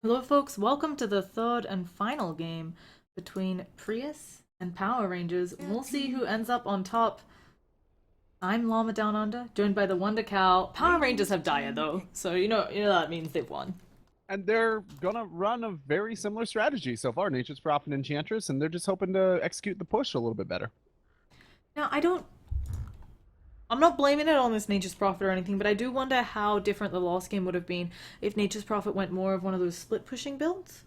Hello, folks. Welcome to the third and final game between Prius and Power Rangers. We'll see who ends up on top. I'm Llama Down Under, joined by the Wonder Cow. Power Rangers have Dia though, so you know that means they've won. And they're gonna run a very similar strategy so far. Nature's Prophet and Enchantress, and they're just hoping to execute the push a little bit better. Now, I'm not blaming it on this Nature's Prophet or anything, but I do wonder how different the last game would have been if Nature's Prophet went more of one of those split pushing builds.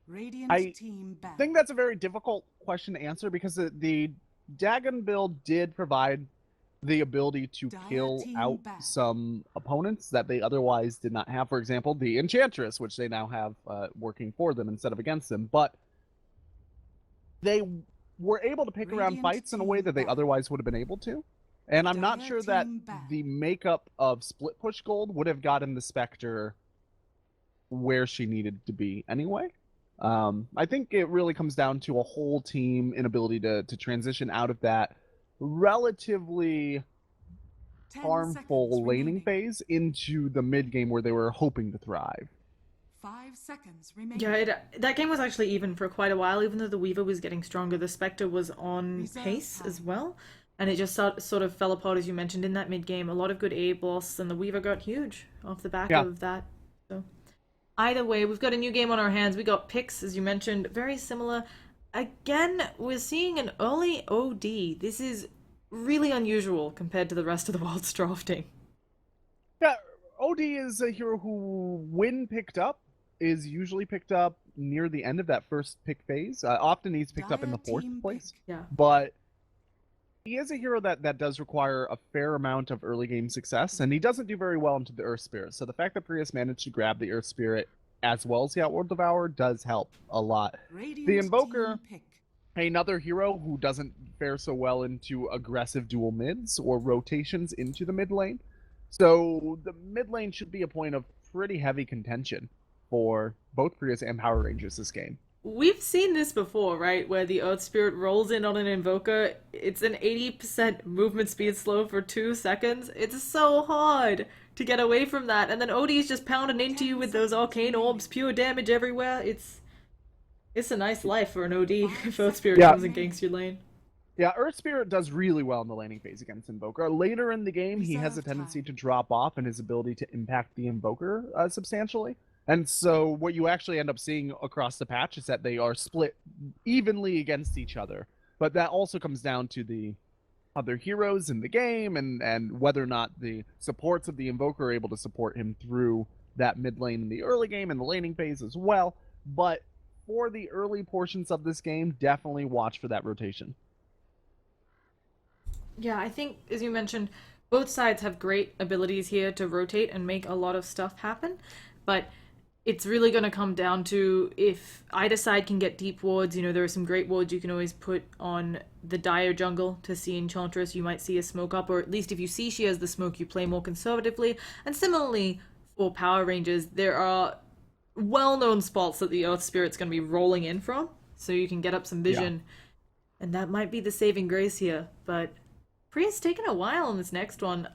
Radiant I team back. think that's a very difficult question to answer because the Dagon build did provide the ability to kill out some opponents that they otherwise did not have. For example, the Enchantress, which they now have working for them instead of against them. But they were able to pick around fights in a way that they otherwise would have been able to. And I'm not sure that the makeup of split push gold would have gotten the Spectre where she needed to be anyway. I think it really comes down to a whole team inability to transition out of that relatively harmful laning phase into the mid game where they were hoping to thrive. 5 seconds remaining. Yeah, that game was actually even for quite a while. Even though the Weaver was getting stronger, the Spectre was on pace as well. And it just sort of fell apart, as you mentioned, in that mid game. A lot of good A blasts, and the Weaver got huge off the back of that. So, either way, we've got a new game on our hands. We got picks, as you mentioned, very similar. Again, we're seeing an early OD. This is really unusual compared to the rest of the world's drafting. Yeah, OD is a hero who, when picked up, is usually picked up near the end of that first pick phase. Often he's picked up in the fourth place. Yeah. But he is a hero that does require a fair amount of early game success, and he doesn't do very well into the Earth Spirit. So the fact that Prius managed to grab the Earth Spirit as well as the Outworld Devourer does help a lot. The Invoker, another hero who doesn't fare so well into aggressive dual mids or rotations into the mid lane. So the mid lane should be a point of pretty heavy contention for both Prius and Power Rangers this game. We've seen this before, right? Where the Earth Spirit rolls in on an Invoker. It's an 80% movement speed slow for 2 seconds. It's so hard to get away from that. And then OD's just pounding into you with those arcane orbs, pure damage everywhere. It's a nice life for an OD if Earth Spirit comes and ganks your lane. Yeah, Earth Spirit does really well in the laning phase against Invoker. Later in the game, he has a tendency to drop off in his ability to impact the Invoker substantially. And so what you actually end up seeing across the patch is that they are split evenly against each other. But that also comes down to the other heroes in the game and whether or not the supports of the Invoker are able to support him through that mid lane in the early game and the laning phase as well. But for the early portions of this game, definitely watch for that rotation. Yeah, I think, as you mentioned, both sides have great abilities here to rotate and make a lot of stuff happen. But it's really going to come down to if either side can get deep wards. You know, there are some great wards you can always put on the dire jungle to see Enchantress. You might see a smoke up, or at least if you see she has the smoke, you play more conservatively. And similarly, for Power Rangers, there are well-known spots that the Earth Spirit's going to be rolling in from, so you can get up some vision. Yeah. And that might be the saving grace here, but Prius taking a while on this next one.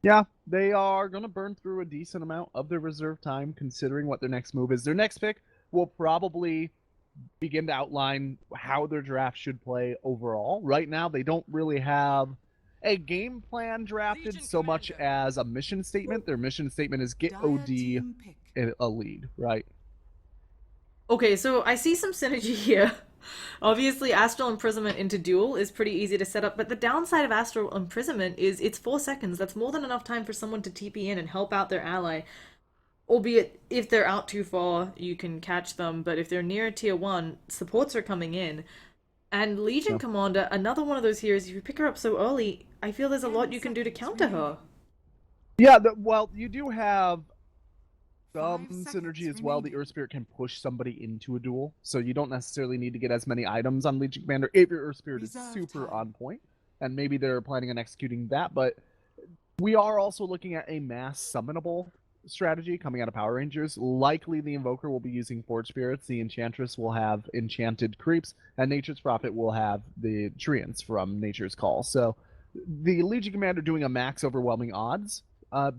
Yeah, they are going to burn through a decent amount of their reserve time, considering what their next move is. Their next pick will probably begin to outline how their draft should play overall. Right now, they don't really have a game plan drafted so much as a mission statement. Their mission statement is get OD a lead, right? Okay, so I see some synergy here. Obviously, Astral Imprisonment into Duel is pretty easy to set up, but the downside of Astral Imprisonment is it's 4 seconds. That's more than enough time for someone to TP in and help out their ally. Albeit, if they're out too far, you can catch them, but if they're near tier 1, supports are coming in. And Legion Commander, another one of those heroes, if you pick her up so early, I feel there's a lot you can do to counter her. Yeah, well, you do have some synergy as well. The Earth Spirit can push somebody into a duel, so you don't necessarily need to get as many items on Legion Commander if your Earth Spirit is super on point, and maybe they're planning on executing that. But we are also looking at a mass summonable strategy coming out of Power Rangers. Likely the Invoker will be using Forge Spirits, the Enchantress will have Enchanted Creeps, and Nature's Prophet will have the Treants from Nature's Call. So the Legion Commander doing a max overwhelming odds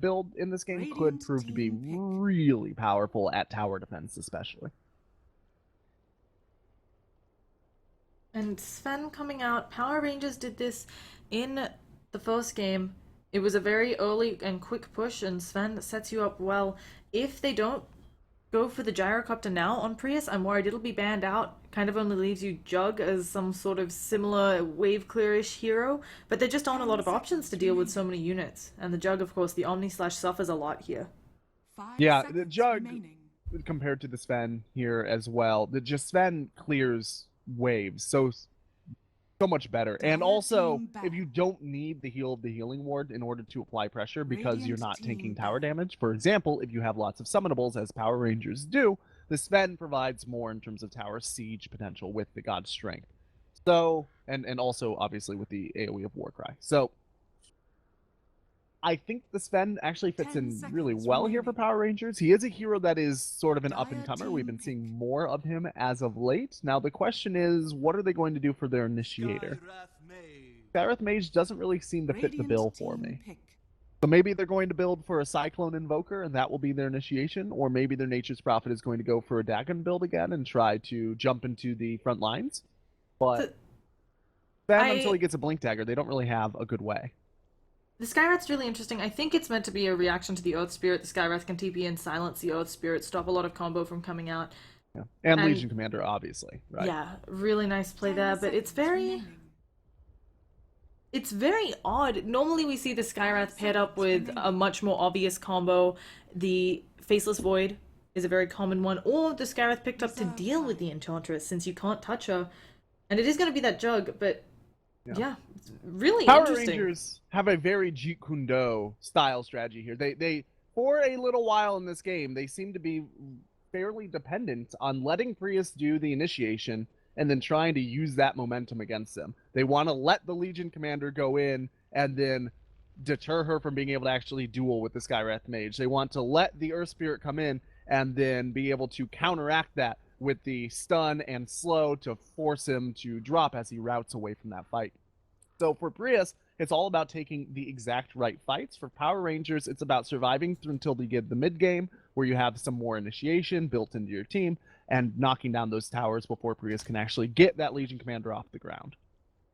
build in this game could Radiant prove to be team pick. really powerful at tower defense, especially. And Sven coming out, Power Rangers did this in the first game. It was a very early and quick push, and Sven sets you up well. If they don't go for the gyrocopter now on Prius, I'm worried it'll be banned out. Kind of only leaves you Jug as some sort of similar wave clearish hero, but there just aren't a lot of options to deal with so many units. And the Jug, of course, the Omni Slash suffers a lot here. 5 Yeah, the seconds Jug, remaining. compared to the Sven here as well, the just Sven clears waves so much better. And Dire also, team if you don't need the heal of the healing ward in order to apply pressure because you're Radiant not team taking tower battle. damage, for example, if you have lots of summonables as Power Rangers do, the Sven provides more in terms of tower siege potential with the God's Strength. So, and also obviously with the AoE of Warcry. So, I think the Sven actually fits 10 in really seconds well here for remaining. Power Rangers. He is a hero that is sort of an Dire up-and-comer. We've team been pick. seeing more of him as of late. Now, the question is, what are they going to do for their initiator? Skyrath Mage doesn't really seem to fit the Radiant bill for team me. pick. So maybe they're going to build for a Cyclone Invoker, and that will be their initiation, or maybe their Nature's Prophet is going to go for a Dagon build again and try to jump into the front lines. But then, until he gets a Blink Dagger, they don't really have a good way. The Skyrath's really interesting. I think it's meant to be a reaction to the Earth Spirit. The Skyrath can TP and silence the Earth Spirit, stop a lot of combo from coming out. Yeah. And And- Legion Commander, obviously. Right? Yeah, really nice play 10 there, but it's seconds very... remaining. It's very odd. Normally we see the Skyrath paired up with a much more obvious combo. The Faceless Void is a very common one, or the Skyrath picked up to deal with the Enchantress since you can't touch her. And it is going to be that Jug, but yeah, it's really Power interesting. Rangers have a very Jeet Kune Do style strategy here. They for a little while in this game, they seem to be fairly dependent on letting Prius do the initiation and then trying to use that momentum against them. They want to let the Legion Commander go in and then deter her from being able to actually duel with the Skyrath Mage. They want to let the Earth Spirit come in and then be able to counteract that with the stun and slow to force him to drop as he routes away from that fight. So for Prius, it's all about taking the exact right fights. For Power Rangers, it's about surviving until they get the mid game, where you have some more initiation built into your team, and knocking down those towers before Prius can actually get that Legion Commander off the ground.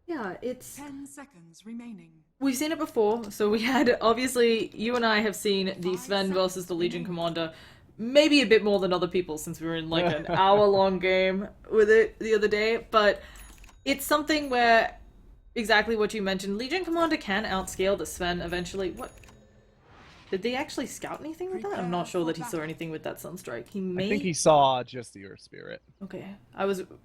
Yeah, it's... 10 seconds remaining. We've seen it before, so we had, obviously, you and I have seen the Sven versus the Legion Commander maybe a bit more than other people since we were in like an hour-long game with it the other day, but it's something where, exactly what you mentioned, Legion Commander can outscale the Sven eventually. What? Did they actually scout anything with that? I'm not sure that he saw anything with that Sunstrike. He may... I think he saw just the Earth Spirit. Okay,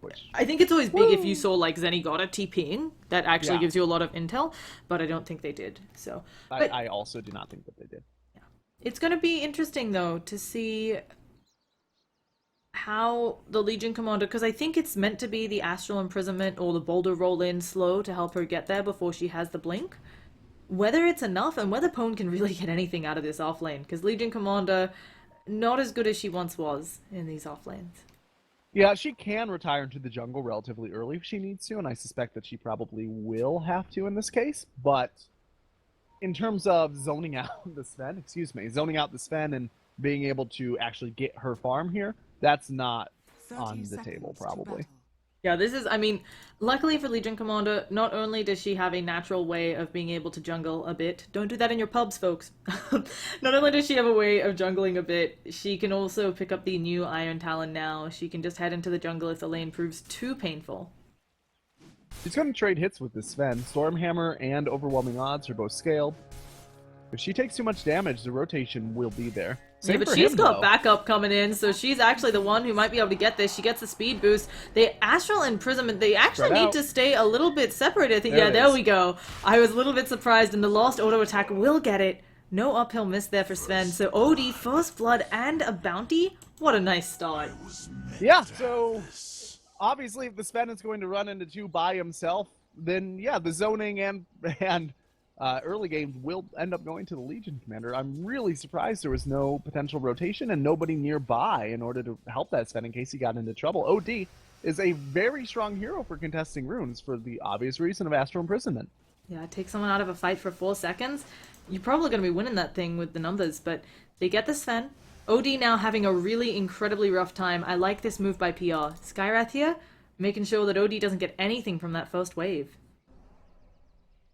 Which... I think it's always big if you saw like Zenigata TPing. That actually Yeah. gives you a lot of intel, but I don't think they did. So, but I also do not think that they did. it's going to be interesting though to see how the Legion Commander, because I think it's meant to be the Astral Imprisonment or the Boulder Roll in slow to help her get there before she has the blink. Whether it's enough and whether Pone can really get anything out of this off lane, because Legion Commander, not as good as she once was in these off lanes. Yeah, she can retire into the jungle relatively early if she needs to, and I suspect that she probably will have to in this case. But in terms of zoning out the Sven, and being able to actually get her farm here, that's not 30 on the seconds table, to probably. battle. Yeah, this is, I mean, luckily for Legion Commander, not only does she have a natural way of being able to jungle a bit, don't do that in your pubs, folks. Not only does she have a way of jungling a bit, she can also pick up the new Iron Talon now. She can just head into the jungle if the lane proves too painful. She's going to trade hits with this Sven. Stormhammer and Overwhelming Odds are both scaled. If she takes too much damage, the rotation will be there. Yeah, Same but for she's him, got though. backup coming in, so she's actually the one who might be able to get this. She gets the speed boost. The Astral Imprisonment, they actually Spread need out. to stay a little bit separated. I think, There yeah, it there is. we go. I was a little bit surprised, and the last auto attack will get it. No uphill miss there for Sven. So OD, First Blood, and a bounty. What a nice start. Yeah, so obviously if the Sven is going to run into two by himself, then yeah, the zoning and early game will end up going to the Legion Commander. I'm really surprised there was no potential rotation and nobody nearby in order to help that Sven in case he got into trouble. OD is a very strong hero for contesting runes for the obvious reason of Astral Imprisonment. Yeah, take someone out of a fight for 4 seconds. You're probably going to be winning that thing with the numbers, but they get the Sven. OD now having a really incredibly rough time. I like this move by PR. Skyrath here, making sure that OD doesn't get anything from that first wave.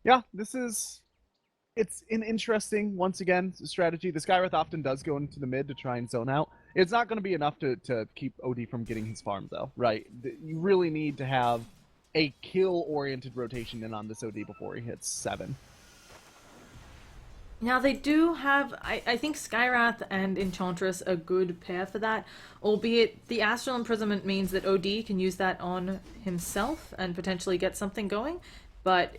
Yeah, it's an interesting, once again, strategy. The Skywrath often does go into the mid to try and zone out. It's not going to be enough to keep OD from getting his farm, though, right? You really need to have a kill-oriented rotation in on this OD before he hits 7. Now they do have, I think Skyrath and Enchantress a good pair for that, albeit the Astral Imprisonment means that OD can use that on himself and potentially get something going, but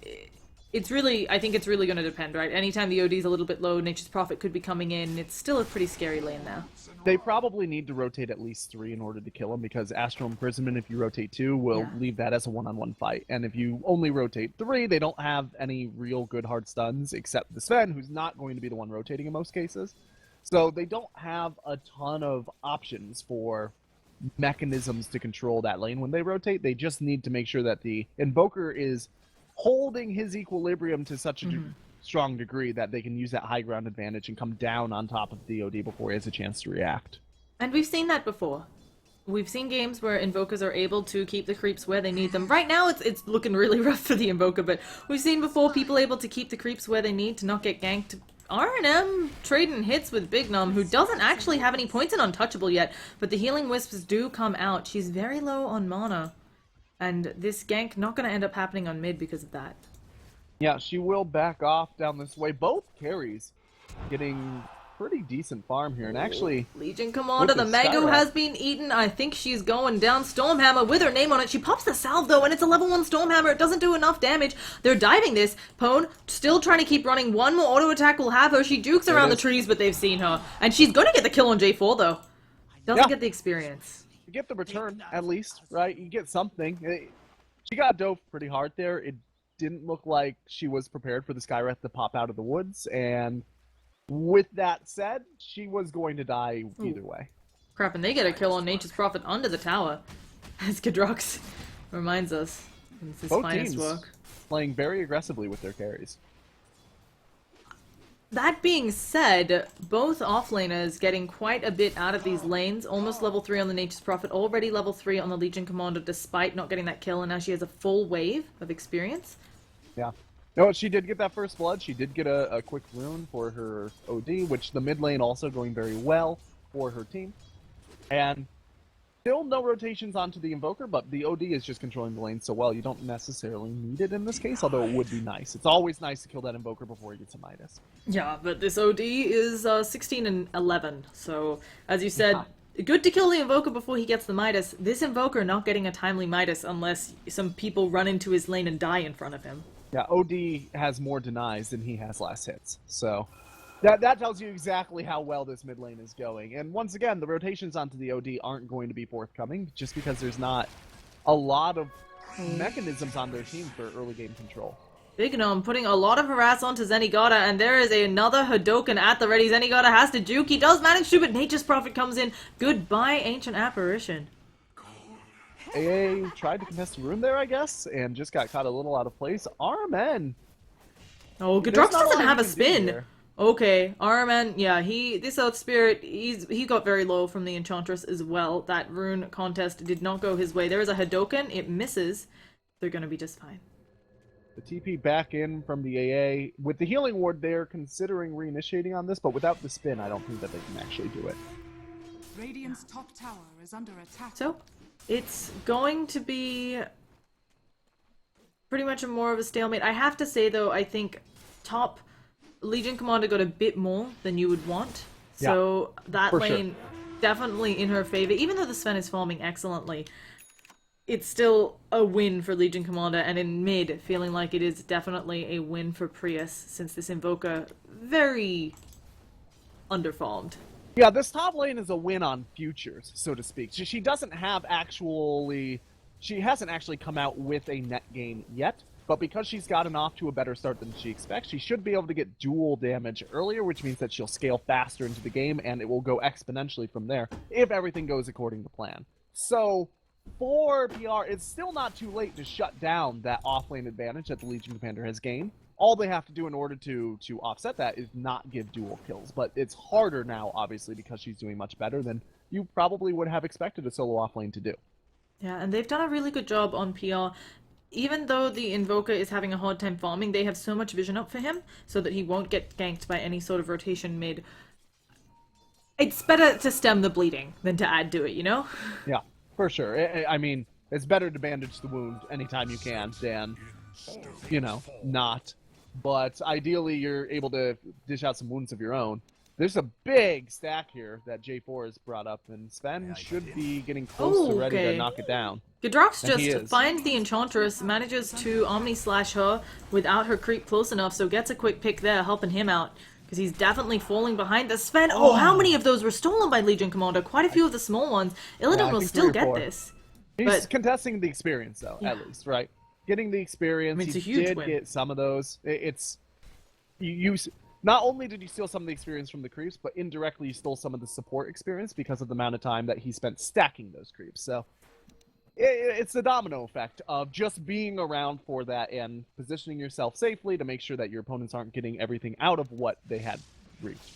it's really, I think it's really going to depend, right? Anytime the OD's a little bit low, Nature's Prophet could be coming in. It's still a pretty scary lane now. They probably need to rotate at least 3 in order to kill him, because Astral Imprisonment, if you rotate 2, will leave that as a one-on-one fight. And if you only rotate 3, they don't have any real good hard stuns, except the Sven, who's not going to be the one rotating in most cases. So they don't have a ton of options for mechanisms to control that lane when they rotate. They just need to make sure that the Invoker is holding his equilibrium to such a strong degree that they can use that high ground advantage and come down on top of the OD before he has a chance to react. And we've seen that before. We've seen games where Invokers are able to keep the creeps where they need them. Right now, it's looking really rough for the Invoker, but we've seen before people able to keep the creeps where they need to not get ganked. R&M trading hits with Big Num, who doesn't actually have any points in Untouchable yet, but the Healing Wisps do come out. She's very low on mana. And this gank not going to end up happening on mid because of that. Yeah, she will back off down this way. Both carries getting pretty decent farm here. And actually, Legion Commander, the Mango has been eaten. I think she's going down. Stormhammer with her name on it. She pops the salve though, and it's a level 1 Stormhammer. It doesn't do enough damage. They're diving this. Pone still trying to keep running. One more auto attack will have her. She jukes around the trees, but they've seen her. And she's going to get the kill on J4 though. Doesn't get the experience. You get the return, at least, right? You get something. She got dove pretty hard there. It didn't look like she was prepared for the Skywrath to pop out of the woods, and with that said, she was going to die either way. Crap, and they get a kill on Nature's Prophet under the tower, as Kadrox reminds us. It's his finest work. Playing very aggressively with their carries. That being said, both offlaners getting quite a bit out of these lanes. Almost level 3 on the Nature's Prophet, already level 3 on the Legion Commander despite not getting that kill, and now she has a full wave of experience. Yeah. No, she did get that first blood. She did get a quick rune for her OD, which the mid lane also going very well for her team. And still no rotations onto the Invoker, but the OD is just controlling the lane so well, you don't necessarily need it in this case, although it would be nice. It's always nice to kill that Invoker before he gets a Midas. Yeah, but this OD is 16 and 11, so as you said, good to kill the Invoker before he gets the Midas. This Invoker not getting a timely Midas unless some people run into his lane and die in front of him. Yeah, OD has more denies than he has last hits, so that tells you exactly how well this mid lane is going. And once again, the rotations onto the OD aren't going to be forthcoming, just because there's not a lot of mechanisms on their team for early game control. Big Gnome putting a lot of harass onto Zenigata, and there is another Hadoken at the ready. Zenigata has to juke. He does manage to, but Nature's Prophet comes in. Goodbye, Ancient Apparition. AA tried to contest the rune there, I guess, and just got caught a little out of place. RMN. Oh, Gadrox doesn't have a spin. Okay, Arman, yeah, this Earth Spirit, he got very low from the Enchantress as well. That rune contest did not go his way. There is a Hadoken, it misses. They're gonna be just fine. The TP back in from the AA. With the Healing Ward, they're considering reinitiating on this, but without the spin, I don't think that they can actually do it. Radiant's top tower is under attack. So, it's going to be pretty much more of a stalemate. I have to say, though, I think top Legion Commander got a bit more than you would want. So that lane definitely in her favor. Even though the Sven is farming excellently, it's still a win for Legion Commander. And in mid, feeling like it is definitely a win for Prius, since this Invoker very underfarmed. Yeah, this top lane is a win on futures, so to speak. She doesn't have she hasn't actually come out with a net gain yet. But because she's gotten off to a better start than she expects, she should be able to get dual damage earlier, which means that she'll scale faster into the game, and it will go exponentially from there, if everything goes according to plan. So, for PR, it's still not too late to shut down that offlane advantage that the Legion Commander has gained. all they have to do in order to offset that is not give dual kills. But it's harder now, obviously, because she's doing much better than you probably would have expected a solo off lane to do. Yeah, and they've done a really good job on PR. Even though the Invoker is having a hard time farming, they have so much vision up for him so that he won't get ganked by any sort of rotation mid. It's better to stem the bleeding than to add to it, you know? Yeah, for sure. I mean, it's better to bandage the wound anytime you can than, you know, not. But ideally, you're able to dish out some wounds of your own. There's a big stack here that J4 has brought up, and Sven should be getting close to ready to knock it down. Gadrox just finds the Enchantress, manages to Omni-slash her without her creep close enough, so gets a quick pick there, helping him out. Because he's definitely falling behind the Sven. Oh, how many of those were stolen by Legion Commander? Quite a few of the small ones. Illidan will still get this. He's contesting the experience, though, at least, right? Getting the experience. I mean, it's he a huge did win. get some of those. You not only did you steal some of the experience from the creeps, but indirectly you stole some of the support experience because of the amount of time that he spent stacking those creeps. So it's the domino effect of just being around for that and positioning yourself safely to make sure that your opponents aren't getting everything out of what they had reached.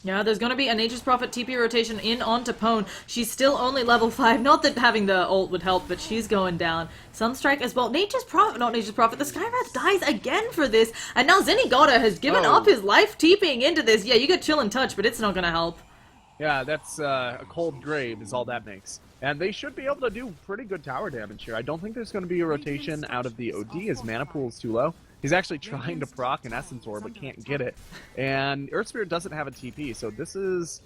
Yeah, there's going to be a Nature's Prophet TP rotation in onto Pwn. She's still only level 5. Not that having the ult would help, but she's going down. Sunstrike as well. Nature's Prophet, not Nature's Prophet. The Skywrath dies again for this. And now Zenigata has given up his life TPing into this. Yeah, you get Chill and Touch, but it's not going to help. Yeah, that's a cold grave is all that makes. And they should be able to do pretty good tower damage here. I don't think there's going to be a rotation out of the OD as mana pool is too low. He's actually trying to proc an Essence Orb, but can't get it. And Earth Spirit doesn't have a TP, so this is...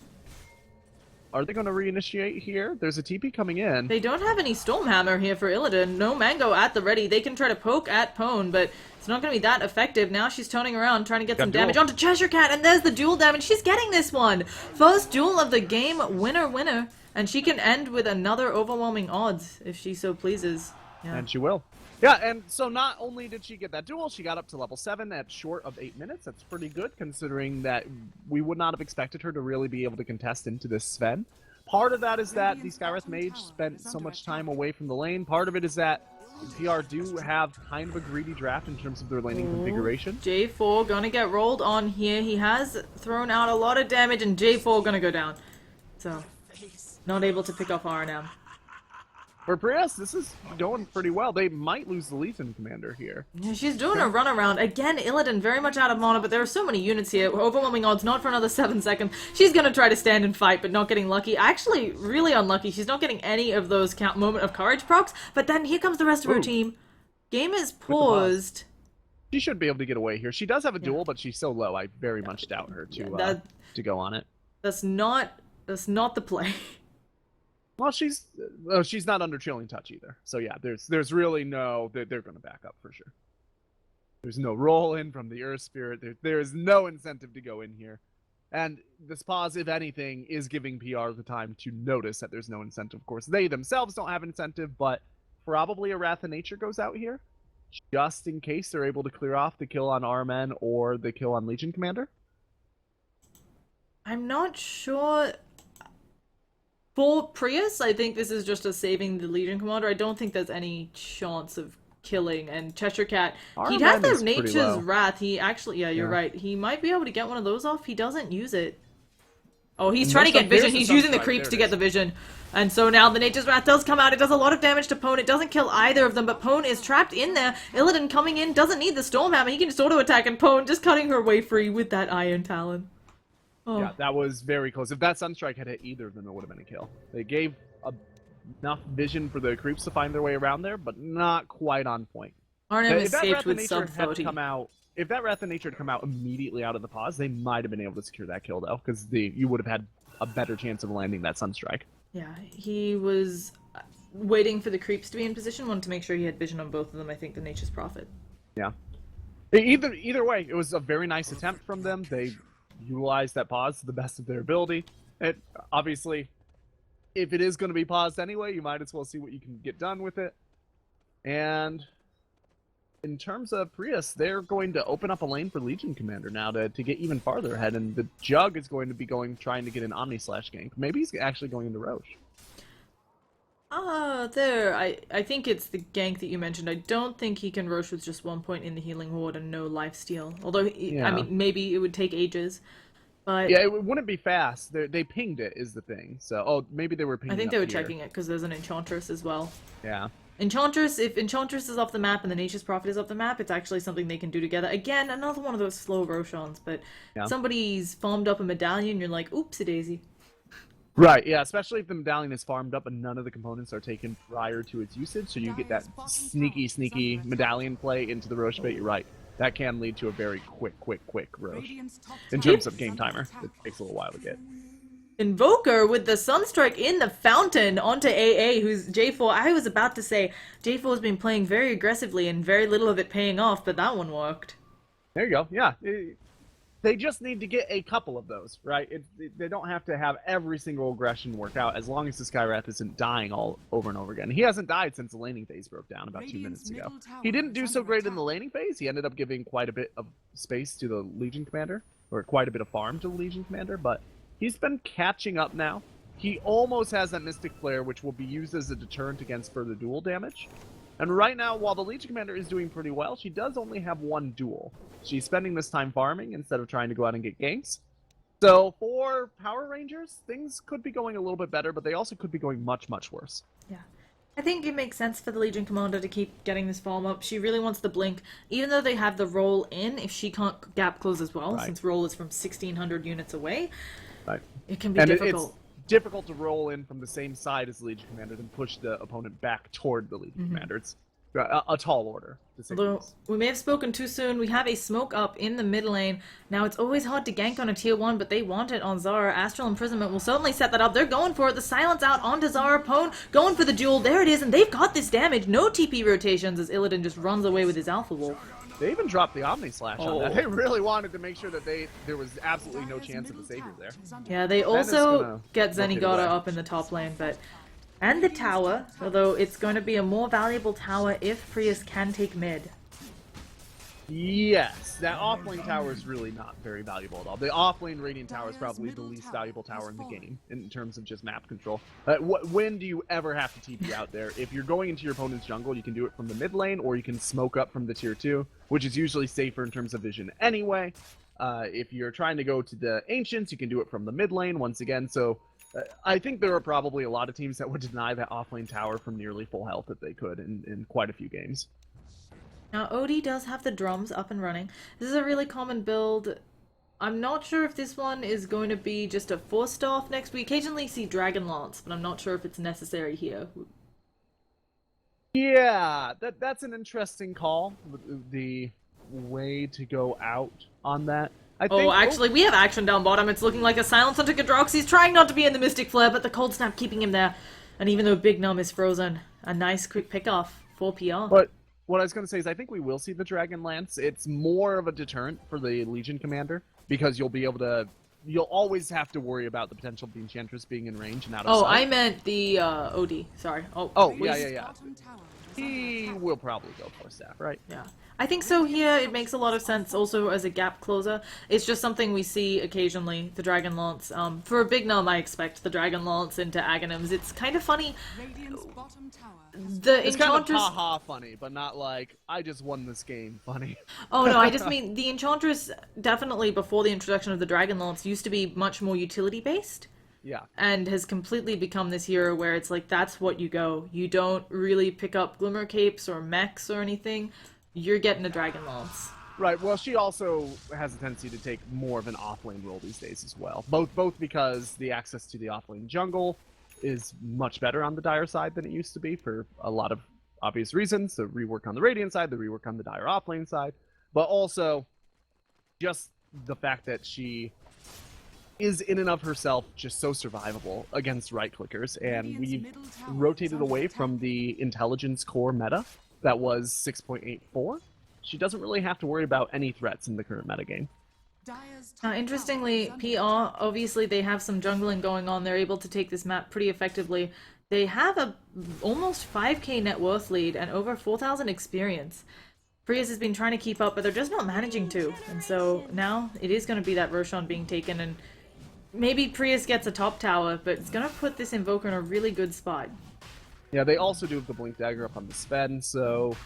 Are they going to reinitiate here? There's a TP coming in. They don't have any Stormhammer here for Illidan. No Mango at the ready. They can try to poke at Pwn, but it's not going to be that effective. Now she's turning around, trying to get some damage onto Cheshire Cat, and there's the duel damage. She's getting this one! First duel of the game, winner. And she can end with another overwhelming odds, if she so pleases. Yeah. And she will. Yeah, and so not only did she get that duel, she got up to level 7 at short of 8 minutes. That's pretty good, considering that we would not have expected her to really be able to contest into this Sven. Part of that is that the Skywrath Mage spent so much time away from the lane. Part of it is that PR do have kind of a greedy draft in terms of their laning configuration. J4 gonna get rolled on here. He has thrown out a lot of damage, and J4 gonna go down. So, not able to pick up RNM. For Prius, this is going pretty well. They might lose the Legion Commander here. Yeah, she's doing a runaround. Again, Illidan very much out of mana, but there are so many units here. Overwhelming odds, not for another 7 seconds. She's gonna try to stand and fight, but not getting lucky. Actually, really unlucky. She's not getting any of those moment of courage procs, but then here comes the rest of her team. Game is paused. She should be able to get away here. She does have a duel, but she's so low, I very much doubt her to go on it. That's not the play. Well, she's not under Chilling Touch either. So yeah, there's really no... They're going to back up for sure. There's no roll in from the Earth Spirit. There is no incentive to go in here. And this pause, if anything, is giving PR the time to notice that there's no incentive. Of course, they themselves don't have incentive, but probably a Wrath of Nature goes out here, just in case they're able to clear off the kill on RMN or the kill on Legion Commander. I'm not sure... For Prius, I think this is just a saving the Legion Commander. I don't think there's any chance of killing. And Cheshire Cat, he has the Nature's Wrath. He actually, yeah, you're right. He might be able to get one of those off. He doesn't use it. Oh, he's trying to get vision. He's using the creeps to get the vision. And so now the Nature's Wrath does come out. It does a lot of damage to Pwn. It doesn't kill either of them, but Pwn is trapped in there. Illidan coming in, doesn't need the Stormhammer. He can just auto-attack, and Pwn just cutting her way free with that Iron Talon. Oh. Yeah, that was very close. If that Sunstrike had hit either of them, it would have been a kill. They gave enough vision for the creeps to find their way around there, but not quite on point. RNM escaped with sub 30. If that Wrath of Nature had come out immediately out of the pause, they might have been able to secure that kill, though, because you would have had a better chance of landing that Sunstrike. Yeah, he was waiting for the creeps to be in position, wanted to make sure he had vision on both of them. I think the Nature's Prophet. Yeah. Either way, it was a very nice attempt from them. They utilized that pause to the best of their ability. It obviously, if it is going to be paused anyway, you might as well see what you can get done with it. And in terms of Prius, they're going to open up a lane for Legion Commander now to get even farther ahead, and the Jug is going to be trying to get an Omni-slash gank. Maybe he's actually going into Roche. I think it's the gank that you mentioned. I don't think he can rush with just 1 point in the healing ward and no lifesteal. Although, I Yeah. mean, maybe it would take ages. But Yeah, it wouldn't be fast. They pinged it is the thing. So, oh, maybe they were I pinging think up they were here. checking it because there's an Enchantress as well. Yeah. Enchantress, if Enchantress is off the map and the Nature's Prophet is off the map, it's actually something they can do together. Again, another one of those slow Roshans, but Yeah. somebody's farmed up a medallion, you're like, oopsie daisy. Right, yeah, especially if the medallion is farmed up and none of the components are taken prior to its usage, so you get that sneaky medallion play into the Roche bait. You're right. That can lead to a very quick Roche. In terms of game timer, it takes a little while to get. Invoker with the Sunstrike in the fountain onto AA, who's J4. I was about to say, J4 has been playing very aggressively and very little of it paying off, but that one worked. There you go, yeah. They just need to get a couple of those, right? They don't have to have every single aggression work out as long as the Skywrath isn't dying all over and over again. He hasn't died since the laning phase broke down about 2 minutes ago. He didn't do so great in the laning phase. He ended up giving quite a bit of space to the Legion Commander, or quite a bit of farm to the Legion Commander, but he's been catching up now. He almost has that Mystic Flare, which will be used as a deterrent against further duel damage. And right now, while the Legion Commander is doing pretty well, she does only have one duel. She's spending this time farming instead of trying to go out and get ganks. So for Power Rangers, things could be going a little bit better, but they also could be going much worse. Yeah. I think it makes sense for the Legion Commander to keep getting this farm up. She really wants the blink, even though they have the roll in, if she can't gap close as well, Right. since roll is from 1,600 units away, Right. it can be And difficult. it's difficult to roll in from the same side as the Legion Commander and push the opponent back toward the Legion Commander. It's a tall order, to say the Although least. we may have spoken too soon, we have a smoke up in the mid lane. Now it's always hard to gank on a tier 1, but they want it on Zara. Astral Imprisonment will certainly set that up. They're going for it. The silence out onto Zara. Pwn going for the duel. There it is, and they've got this damage. No TP rotations as Illidan just runs away with his Alpha Wolf. They even dropped the Omni Slash on that. Oh. They really wanted to make sure that there was absolutely no chance of a savior there. Yeah, they is also gonna get rotate Zenigata away. up in the top lane, but... And the tower, although it's going to be a more valuable tower if Prius can take mid. Yes, that offlane tower is really not very valuable at all. The offlane Radiant tower is probably the least valuable tower in the game in terms of just map control. When do you ever have to TP out there? If you're going into your opponent's jungle, you can do it from the mid lane, or you can smoke up from the tier 2, which is usually safer in terms of vision anyway. If you're trying to go to the Ancients, you can do it from the mid lane once again. So I think there are probably a lot of teams that would deny that offlane tower from nearly full health if they could in quite a few games. Now, Odie does have the drums up and running. This is a really common build. I'm not sure if this one is going to be just a forced off next. We occasionally see Dragon Lance, but I'm not sure if it's necessary here. Yeah, that's an interesting call. The way to go out on that. I think, Oh, actually, we have action down bottom. It's looking like a silence onto Kadrox. He's trying not to be in the Mystic Flare, but the Cold Snap keeping him there. And even though Big Num is frozen, a nice quick pick-off for PR. But what I was going to say is I think we will see the Dragon Lance. It's more of a deterrent for the Legion Commander, because you'll always have to worry about the potential of the Enchantress being in range and out of Oh, sight. I meant the Odie. Sorry. Oh, yeah. He will probably go for staff, right? Yeah. I think so here. It makes a lot of sense also as a gap closer. It's just something we see occasionally, the Dragon Lance. For a Big Gnome, I expect the Dragon Lance into Aghanims. It's kind of funny. The It's kind of Enchantress... ha-ha funny, but not like, I just won this game funny. Oh no, I just mean the Enchantress definitely before the introduction of the Dragon Lance used to be much more utility based. Yeah. And has completely become this hero where it's like, that's what you go. You don't really pick up Glimmer Capes or mechs or anything. You're getting a Dragon Lance. Right, well, she also has a tendency to take more of an offlane role these days as well. Both because the access to the offlane jungle is much better on the Dire side than it used to be for a lot of obvious reasons. The rework on the Radiant side, the rework on the Dire offlane side, but also just the fact that she is in and of herself just so survivable against right-clickers, and we've rotated away from the intelligence core meta that was 6.84. She doesn't really have to worry about any threats in the current metagame. Now, interestingly, PR, obviously they have some jungling going on. They're able to take this map pretty effectively. They have a almost 5k net worth lead and over 4,000 experience. Prius has been trying to keep up, but they're just not managing to. And so now it is going to be that Roshan being taken, and maybe Prius gets a top tower, but it's going to put this Invoker in a really good spot. Yeah, they also do have the Blink Dagger up on the Sven, so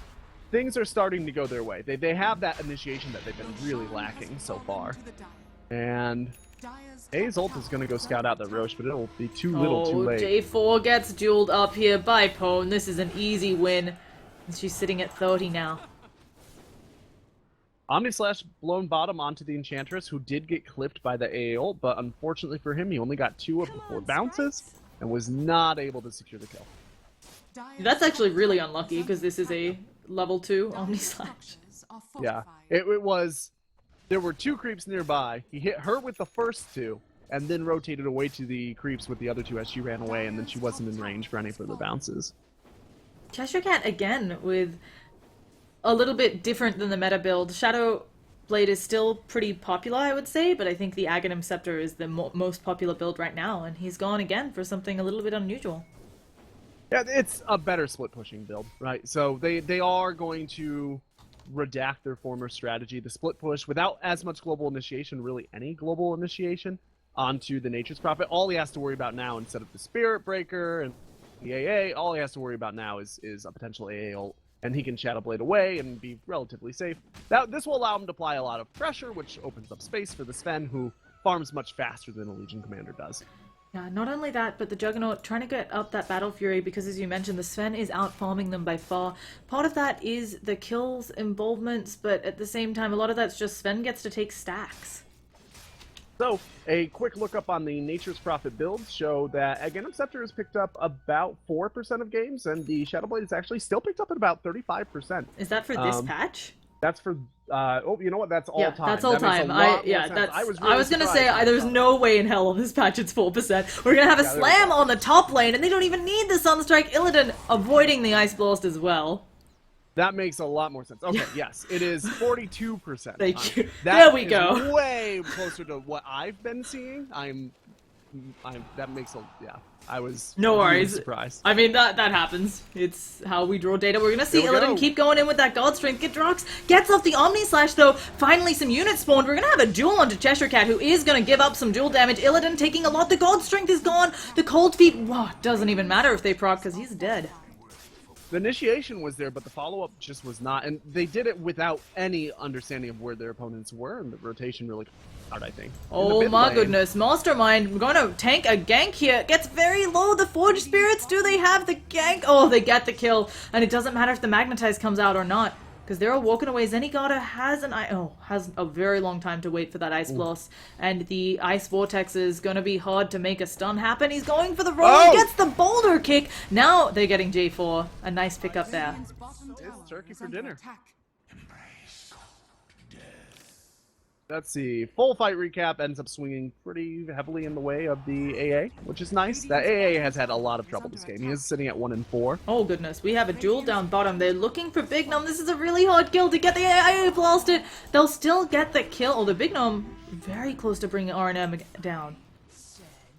things are starting to go their way. They have that initiation that they've been really lacking so far. And A's ult is going to go scout out the Roche, but it'll be too little too late. J4 gets dueled up here by Pone. This is an easy win. She's sitting at 30 now. Omnislash blown bottom onto the Enchantress, who did get clipped by the AA ult, but unfortunately for him, he only got 2 of the 4 bounces and was not able to secure the kill. That's actually really unlucky, because this is a level 2 Omnislash. Yeah, it was... There were 2 creeps nearby. He hit her with the first 2, and then rotated away to the creeps with the other 2 as she ran away, and then she wasn't in range for any further bounces. Cheshire Cat, again, with a little bit different than the meta build. Shadow Blade is still pretty popular, I would say, but I think the Aghanim Scepter is the most popular build right now, and he's gone again for something a little bit unusual. Yeah, it's a better split pushing build, right? So they are going to redact their former strategy, the split push, without as much global initiation, really any global initiation, onto the Nature's Prophet. All he has to worry about now, instead of the Spirit Breaker and the AA, all he has to worry about now is a potential AA ult, and he can Shadow Blade away and be relatively safe. This will allow him to apply a lot of pressure, which opens up space for the Sven, who farms much faster than a Legion Commander does. Yeah, not only that, but the Juggernaut trying to get up that Battle Fury because, as you mentioned, the Sven is out-farming them by far. Part of that is the kills involvements, but at the same time, a lot of that's just Sven gets to take stacks. So, a quick look up on the Nature's Prophet builds show that Aghanim Scepter has picked up about 4% of games, and the Shadow Blade is actually still picked up at about 35%. Is that for this patch? That's for, oh, you know what? That's all yeah, time. That's all time. I was gonna say, there's time. no way in hell on this patch it's 4%. We're gonna have a slam on the top lane, and they don't even need the Sunstrike. Illidan avoiding the Ice Blast as well. That makes a lot more sense. Okay, yes, it is 42%. Thank you. That there we go. Way closer to what I've been seeing. That makes a, yeah. I was no worries. Surprised. I mean, that happens. It's how we draw data. We're gonna see Illidan keep going in with that God Strength. Gitrox gets off the Omni Slash though. Finally some units spawned. We're gonna have a duel onto Cheshire Cat, who is gonna give up some duel damage. Illidan taking a lot. The God Strength is gone. The Cold Feet, wow, doesn't even matter if they proc because he's dead. The initiation was there, but the follow-up just was not, and they did it without any understanding of where their opponents were, and the rotation really hard, I think. Oh my goodness, Mastermind going to tank a gank here, gets very low, the Forge Spirits, do they have the gank? Oh, they get the kill, and it doesn't matter if the Magnetize comes out or not, because they're all walking away. Zenigata has has a very long time to wait for that Ice Blast, and the Ice Vortex is going to be hard to make a stun happen. He's going for the roll, gets the boulder kick. Now they're getting J4. A nice pickup there. It's turkey for dinner. Let's see. Full fight recap ends up swinging pretty heavily in the way of the AA, which is nice. That AA has had a lot of trouble this game. He is sitting at 1-4. Oh goodness, we have a duel down bottom. They're looking for Big Gnome. This is a really hard kill to get the AA blasted. They'll still get the kill. Oh, the Big Gnome very close to bringing RNM down.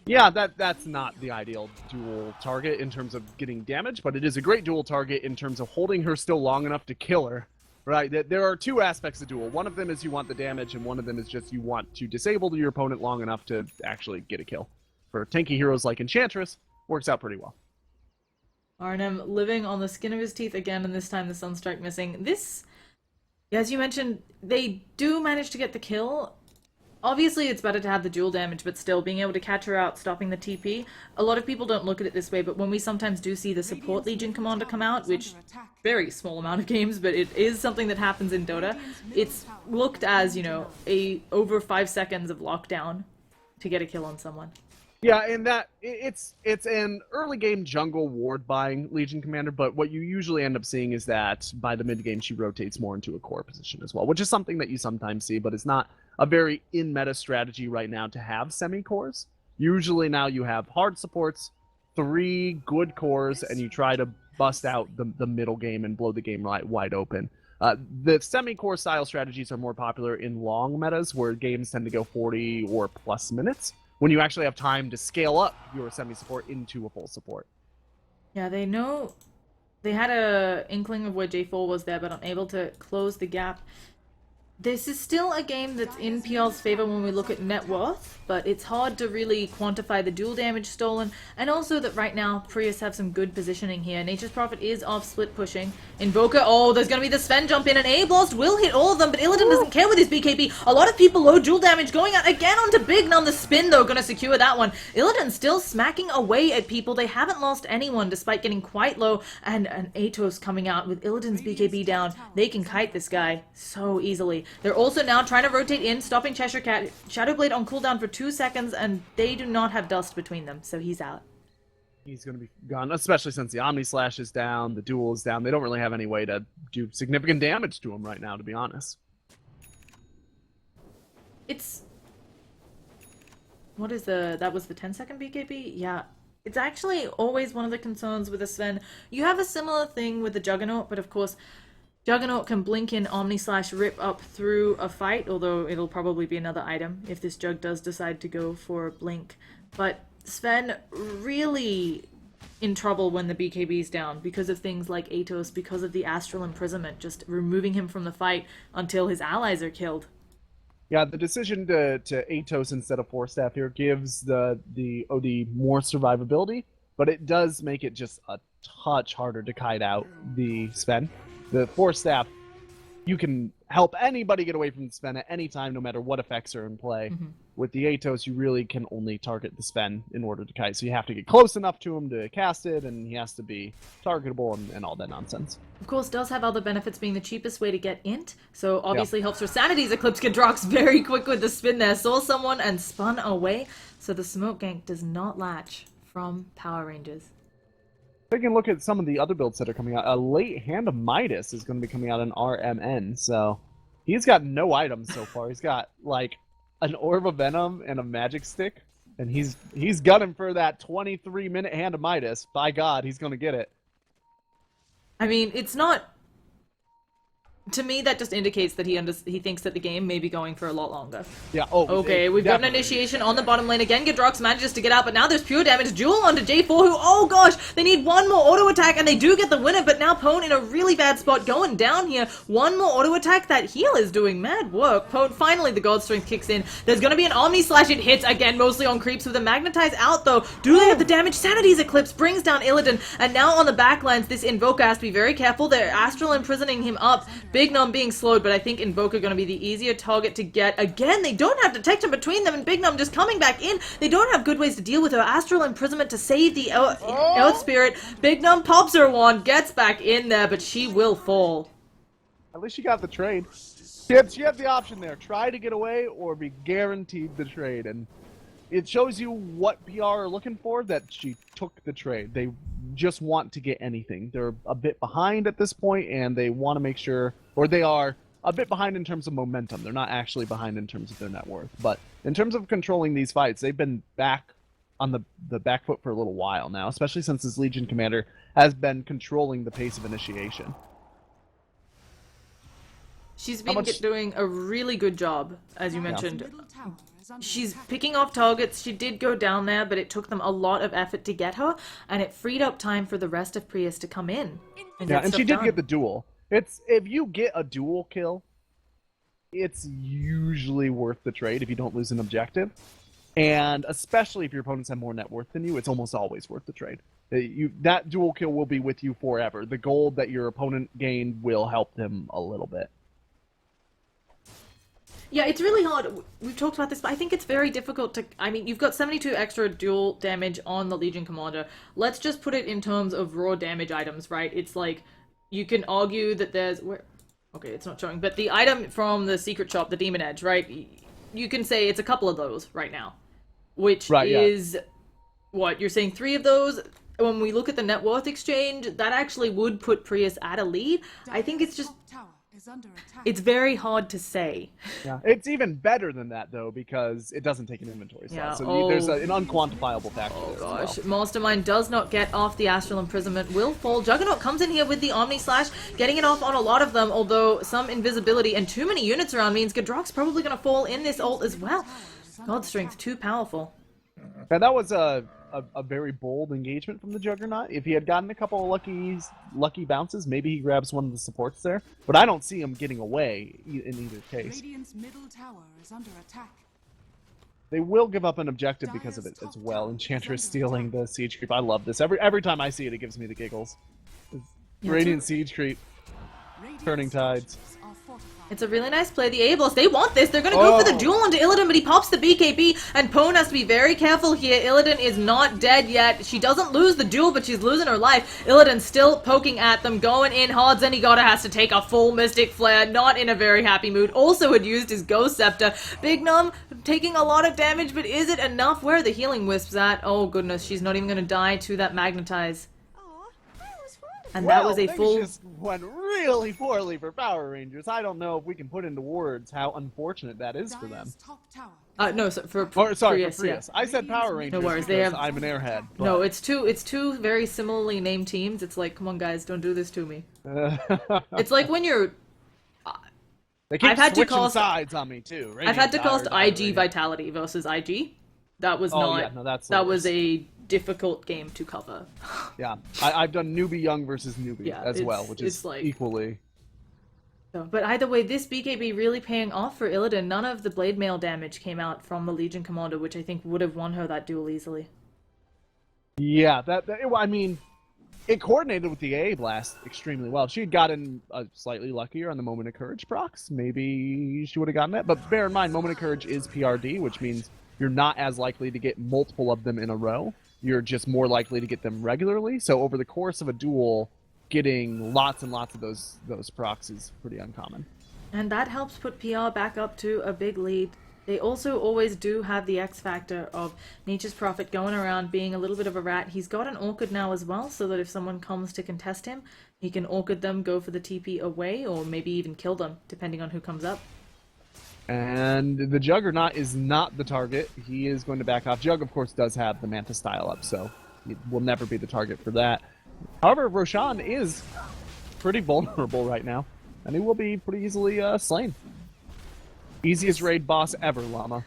Yeah, that's not the ideal dual target in terms of getting damage, but it is a great dual target in terms of holding her still long enough to kill her. Right, there are 2 aspects of duel. One of them is you want the damage, and one of them is just you want to disable your opponent long enough to actually get a kill. For tanky heroes like Enchantress, works out pretty well. RNM living on the skin of his teeth again, and this time the Sunstrike missing. This, as you mentioned, they do manage to get the kill. Obviously, it's better to have the dual damage, but still, being able to catch her out, stopping the TP. A lot of people don't look at it this way, but when we sometimes do see the support Legion Commander come out, which, very small amount of games, but it is something that happens in Dota, it's looked as, you know, over 5 seconds of lockdown to get a kill on someone. Yeah, and that it's an early game jungle ward buying Legion Commander, but what you usually end up seeing is that by the mid game she rotates more into a core position as well, which is something that you sometimes see, but it's not a very in-meta strategy right now to have semi-cores. Usually now you have hard supports, 3 good cores, and you try to bust out the middle game and blow the game wide open. The semi-core style strategies are more popular in long metas where games tend to go 40 or plus minutes, when you actually have time to scale up your semi-support into a full support. Yeah, they know they had a inkling of where J4 was there, but unable to close the gap. This is still a game that's in PL's favor when we look at net worth, but it's hard to really quantify the dual damage stolen, and also that right now Prius have some good positioning here. Nature's Prophet is off split pushing. Invoker, oh, there's gonna be the Sven jump in, and A-Blast will hit all of them, but Illidan doesn't care with his BKB. A lot of people low dual damage going out again onto Big Num. The spin, though, gonna secure that one. Illidan still smacking away at people. They haven't lost anyone despite getting quite low, and an Atos coming out with Illidan's BKB down. They can kite this guy so easily. They're also now trying to rotate in, stopping Cheshire Cat. Shadowblade on cooldown for 2 seconds, and they do not have dust between them, so he's out. He's going to be gone, especially since the Omni Slash is down, the Duel is down. They don't really have any way to do significant damage to him right now, to be honest. It's... What is the... That was the 10-second BKB? Yeah. It's actually always one of the concerns with the Sven. You have a similar thing with the Juggernaut, but of course... Juggernaut can blink in Omni Slash rip up through a fight, although it'll probably be another item if this Jug does decide to go for a blink. But Sven really in trouble when the BKB's down because of things like Atos, because of the Astral Imprisonment, just removing him from the fight until his allies are killed. Yeah, the decision to Atos instead of Force Staff here gives the OD more survivability, but it does make it just a touch harder to kite out the Sven. The Force Staff, you can help anybody get away from the Sven at any time, no matter what effects are in play. Mm-hmm. With the Atos, you really can only target the Sven in order to kite, so you have to get close enough to him to cast it, and he has to be targetable and all that nonsense. Of course, does have other benefits, being the cheapest way to get int, so obviously helps for Sanity's Eclipse. Gadrox very quick with the spin there, saw someone and spun away, so the smoke gank does not latch from Power Rangers. Taking a look at some of the other builds that are coming out, a late Hand of Midas is going to be coming out in RMN, so he's got no items so far. He's got, like, an Orb of Venom and a Magic Stick, and he's gunning for that 23-minute Hand of Midas. By God, he's going to get it. I mean, it's not... To me, that just indicates that he thinks that the game may be going for a lot longer. Yeah, oh, okay, we've got an initiation on the bottom lane. Again, Gadrox manages to get out, but now there's pure damage. Jewel onto J4, who, oh gosh, they need one more auto attack, and they do get the winner, but now Pone in a really bad spot going down here. One more auto attack. That heal is doing mad work. Pone, finally, the God Strength kicks in. There's going to be an Omni Slash. It hits again, mostly on creeps with a Magnetize out, though. Do they have the damage? Sanity's Eclipse brings down Illidan, and now on the backlines, this Invoker has to be very careful. They're Astral imprisoning him up. Big Num being slowed, but I think Invoker going to be the easier target to get. Again, they don't have detection between them, and Big Num just coming back in. They don't have good ways to deal with her Astral Imprisonment to save the Earth Spirit. Big Num pops her wand, gets back in there, but she will fall. At least she got the trade. She had the option there. Try to get away or be guaranteed the trade, and it shows you what PR are looking for, that she took the trade. They just want to get anything. They're a bit behind at this point, and they want to make sure, or they are a bit behind in terms of momentum. They're not actually behind in terms of their net worth. But in terms of controlling these fights, they've been back on the back foot for a little while now, especially since this Legion commander has been controlling the pace of initiation. She's been doing a really good job, as you mentioned. She's picking off targets. She did go down there, but it took them a lot of effort to get her, and it freed up time for the rest of Prius to come in. And she did get the duel. It's if you get a duel kill, it's usually worth the trade if you don't lose an objective. And especially if your opponents have more net worth than you, it's almost always worth the trade. That duel kill will be with you forever. The gold that your opponent gained will help them a little bit. Yeah, it's really hard. We've talked about this, but I think it's very difficult to... I mean, you've got 72 extra dual damage on the Legion Commander. Let's just put it in terms of raw damage items, right? It's like, you can argue that there's... Okay, it's not showing, but the item from the secret shop, the Demon Edge, right? You can say it's a couple of those right now, which is... Yeah. What, you're saying 3 of those? When we look at the net worth exchange, that actually would put Prius at a lead. I think it's just... It's very hard to say. Yeah, it's even better than that, though, because it doesn't take an inventory slot. So there's an unquantifiable factor there as well. Gosh, Mastermind does not get off the Astral Imprisonment, will fall. Juggernaut comes in here with the Omni Slash, getting it off on a lot of them, although some invisibility and too many units around means Gadrock's probably going to fall in this ult as well. God Strength, too powerful. And that was a a very bold engagement from the Juggernaut. If he had gotten a couple of lucky bounces, maybe he grabs one of the supports there. But I don't see him getting away in either case. Radiant's middle tower is under attack. They will give up an objective because of it as well. Enchantress stealing the siege creep. I love this. Every time I see it, it gives me the giggles. Radiant siege creep. Turning tides. It's a really nice play. The Ablos, they want this. They're going to go for the duel onto Illidan, but he pops the BKB, and Pone has to be very careful here. Illidan is not dead yet. She doesn't lose the duel, but she's losing her life. Illidan's still poking at them, going in hard. Zenigata has to take a full Mystic Flare, not in a very happy mood. Also had used his Ghost Scepter. Big Num taking a lot of damage, but is it enough? Where are the healing wisps at? Oh goodness, she's not even going to die to that Magnetize. And that was a full... just went really poorly for Power Rangers. I don't know if we can put into words how unfortunate that is for them. No, so for Prius, yeah. I said Power Rangers No worries, because they have... I'm an airhead. But... No, it's two very similarly named teams. It's like, come on guys, don't do this to me. It's like when you're... They keep switching sides on me too. I've had to cast IG Vitality versus IG. That was not... Yeah, no, that was a difficult game to cover. Yeah, I've done Newbie Young versus Newbie as well, which is like, equally... But either way, this BKB really paying off for Illidan. None of the blade mail damage came out from the Legion Commander, which I think would have won her that duel easily. Yeah, I mean, it coordinated with the AA Blast extremely well. If she had gotten slightly luckier on the Moment of Courage procs, maybe she would have gotten that. But bear in mind, Moment of Courage is PRD, which means you're not as likely to get multiple of them in a row. You're just more likely to get them regularly. So over the course of a duel, getting lots and lots of those procs is pretty uncommon. And that helps put PR back up to a big lead. They also always do have the X factor of Nature's Prophet going around being a little bit of a rat. He's got an Orchid now as well, so that if someone comes to contest him, he can Orchid them, go for the TP away, or maybe even kill them, depending on who comes up. And the Juggernaut is not the target. He is going to back off. Jug, of course, does have the Manta style up, so he will never be the target for that. However, Roshan is pretty vulnerable right now, and he will be pretty easily slain. Easiest raid boss ever, Llama.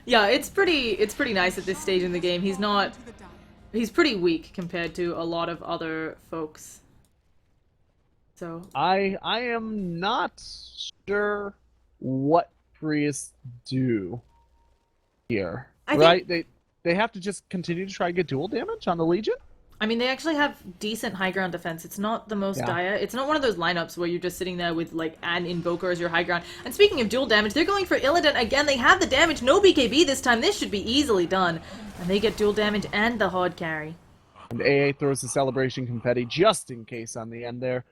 Yeah, it's pretty nice at this stage in the game. He's pretty weak compared to a lot of other folks. So I am not sure what Prius do here. They have to just continue to try to get dual damage on the Legion? I mean, they actually have decent high ground defense. It's not the most dire. It's not one of those lineups where you're just sitting there with, like, an Invoker as your high ground. And speaking of dual damage, they're going for Illidan again. They have the damage. No BKB this time. This should be easily done. And they get dual damage and the hard carry. And AA throws the Celebration Confetti just in case on the end there.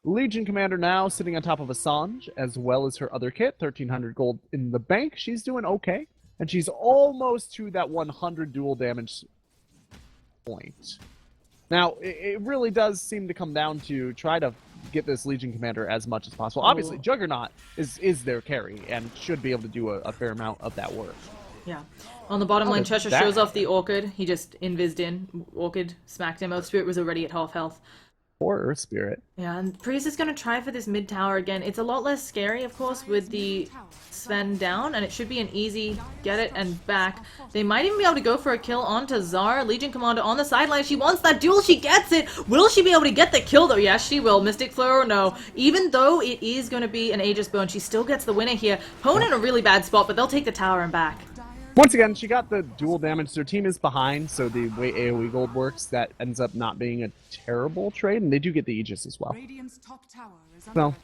Legion Commander now sitting on top of Assange, as well as her other kit. 1,300 gold in the bank. She's doing okay. And she's almost to that 100 dual damage point. Now, it really does seem to come down to try to get this Legion Commander as much as possible. Obviously, Juggernaut is their carry and should be able to do a fair amount of that work. Yeah. On the bottom lane, Cheshire shows off the Orchid. He just invised in. Orchid smacked him. Earth Spirit was already at half health. Poor Earth Spirit. Yeah, and Pries is going to try for this mid tower again. It's a lot less scary, of course, with the Sven down, and it should be an easy get it and back. They might even be able to go for a kill onto Zara. Legion Commander on the sideline. She wants that duel. She gets it. Will she be able to get the kill, though? Yes, she will. Mystic Flare or no. Even though it is going to be an Aegis Bone, she still gets the winner here. Pone in a really bad spot, but they'll take the tower and back. Once again, she got the dual damage. Their team is behind, so the way AoE gold works, that ends up not being a terrible trade, and they do get the Aegis as well. So,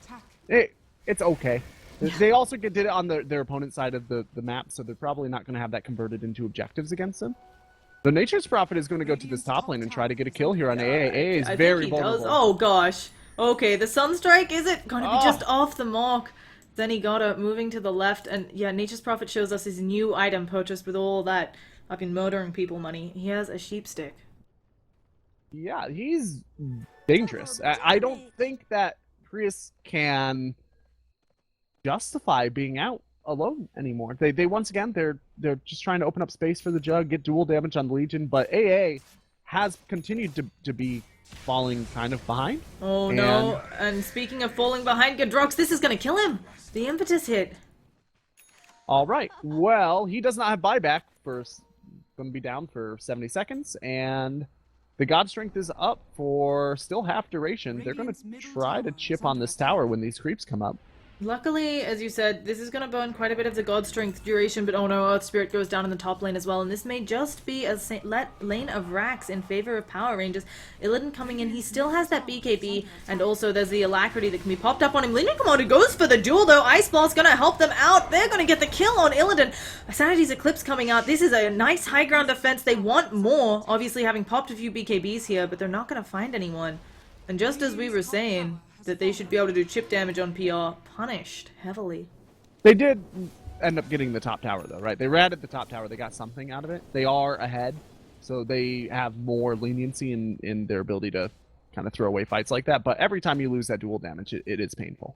it's okay. They also did it on their opponent's side of the map, so they're probably not going to have that converted into objectives against them. The Nature's Prophet is going to go to this top lane and try to get a kill here on AA. AA is very vulnerable. Oh gosh. Okay, the Sunstrike, is it going to be just off the mark? Then he got a moving to the left, and yeah, Nature's Prophet shows us his new item purchased with all that fucking murdering people money. He has a sheep stick. Yeah, he's dangerous. I don't think that Prius can justify being out alone anymore. They once again, they're just trying to open up space for the Jug, get dual damage on the Legion, but AA has continued to be falling kind of behind. Oh no, and speaking of falling behind, Gadrox, this is gonna kill him! The impetus hit. Alright, well, he does not have buyback for going to be down for 70 seconds, and the God Strength is up for still half duration. They're going to try to chip on this tower when these creeps come up. Luckily, as you said, this is going to burn quite a bit of the God Strength duration, but oh no, Earth Spirit goes down in the top lane as well, and this may just be a lane of racks in favor of Power Rangers. Illidan coming in, he still has that BKB, and also there's the Alacrity that can be popped up on him. Legion Commander goes for the duel though, Ice Blast going to help them out, they're going to get the kill on Illidan. Sanity's Eclipse coming out, this is a nice high ground defense, they want more, obviously having popped a few BKBs here, but they're not going to find anyone. And just as we were saying, that they should be able to do chip damage on PR, punished heavily. They did end up getting the top tower, though, right? They ratted the top tower. They got something out of it. They are ahead, so they have more leniency in their ability to kind of throw away fights like that. But every time you lose that dual damage, it is painful.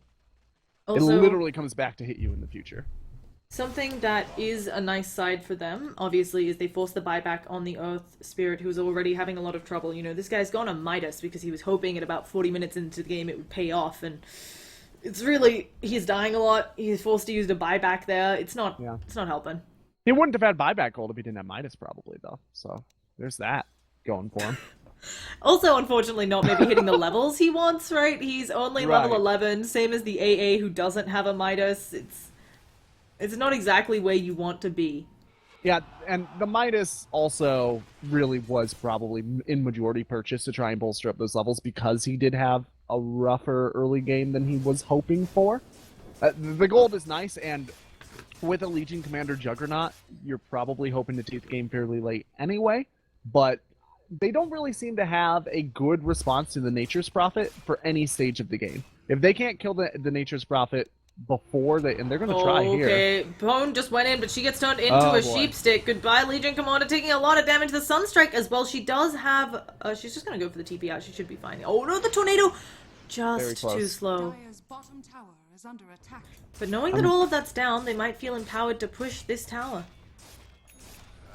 Also, it literally comes back to hit you in the future. Something that is a nice side for them, obviously, is they force the buyback on the Earth Spirit, who's already having a lot of trouble. You know, this guy's gone on Midas because he was hoping at about 40 minutes into the game it would pay off, and it's really, he's dying a lot. He's forced to use the buyback there. It's not helping. He wouldn't have had buyback gold if he didn't have Midas, probably, though. So there's that going for him. Also, unfortunately, not maybe hitting the levels he wants, right? He's only level 11, same as the AA who doesn't have a Midas. It's not exactly where you want to be. Yeah, and the Midas also really was probably in majority purchase to try and bolster up those levels because he did have a rougher early game than he was hoping for. The gold is nice, and with a Legion Commander Juggernaut, you're probably hoping to take the game fairly late anyway, but they don't really seem to have a good response to the Nature's Prophet for any stage of the game. If they can't kill the Nature's Prophet before and they're going to try here. Okay, Bone just went in, but she gets turned into a sheep stick. Goodbye, Legion Commander, taking a lot of damage. The Sunstrike as well. She does have, she's just going to go for the TP out. She should be fine. Oh no, the tornado! Just too slow. Dire's bottom tower is under attack. But knowing that all of that's down, they might feel empowered to push this tower.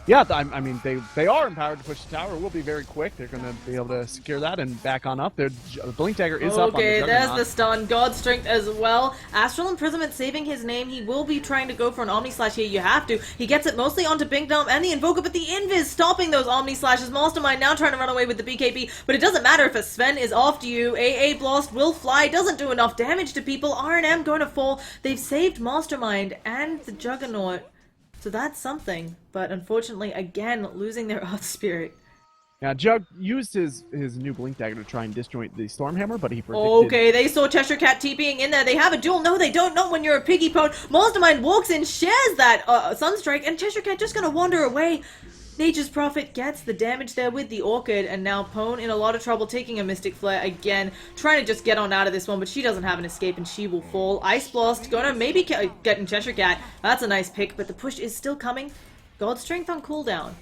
Yeah, I mean, they are empowered to push the tower. It will be very quick. They're going to be able to secure that and back on up. The Blink Dagger is up on the Okay, Juggernaut. there's the stun. God Strength as well. Astral Imprisonment saving his name. He will be trying to go for an Omni Slash here. You have to. He gets it mostly onto Pink Dome and the Invoker, but the Invis stopping those Omni Slashes. Mastermind now trying to run away with the BKB, but it doesn't matter if a Sven is after you. AA Blast will fly. Doesn't do enough damage to people. R&M going to fall. They've saved Mastermind and the Juggernaut. So that's something, but unfortunately, again, losing their Earth Spirit. Yeah, Jug used his new Blink Dagger to try and disjoint the Stormhammer, but he predicted... Okay, they saw Cheshire Cat TPing in there. They have a duel. No, they don't. Not when you're a piggy pone. Mastermind walks in, shares that Sunstrike, and Cheshire Cat just gonna wander away. Nature's Prophet gets the damage there with the Orchid, and now Pone in a lot of trouble, taking a Mystic Flare again, trying to just get on out of this one, but she doesn't have an escape, and she will fall. Ice Blast, gonna maybe get in Cheshire Cat. That's a nice pick, but the push is still coming. God Strength on cooldown.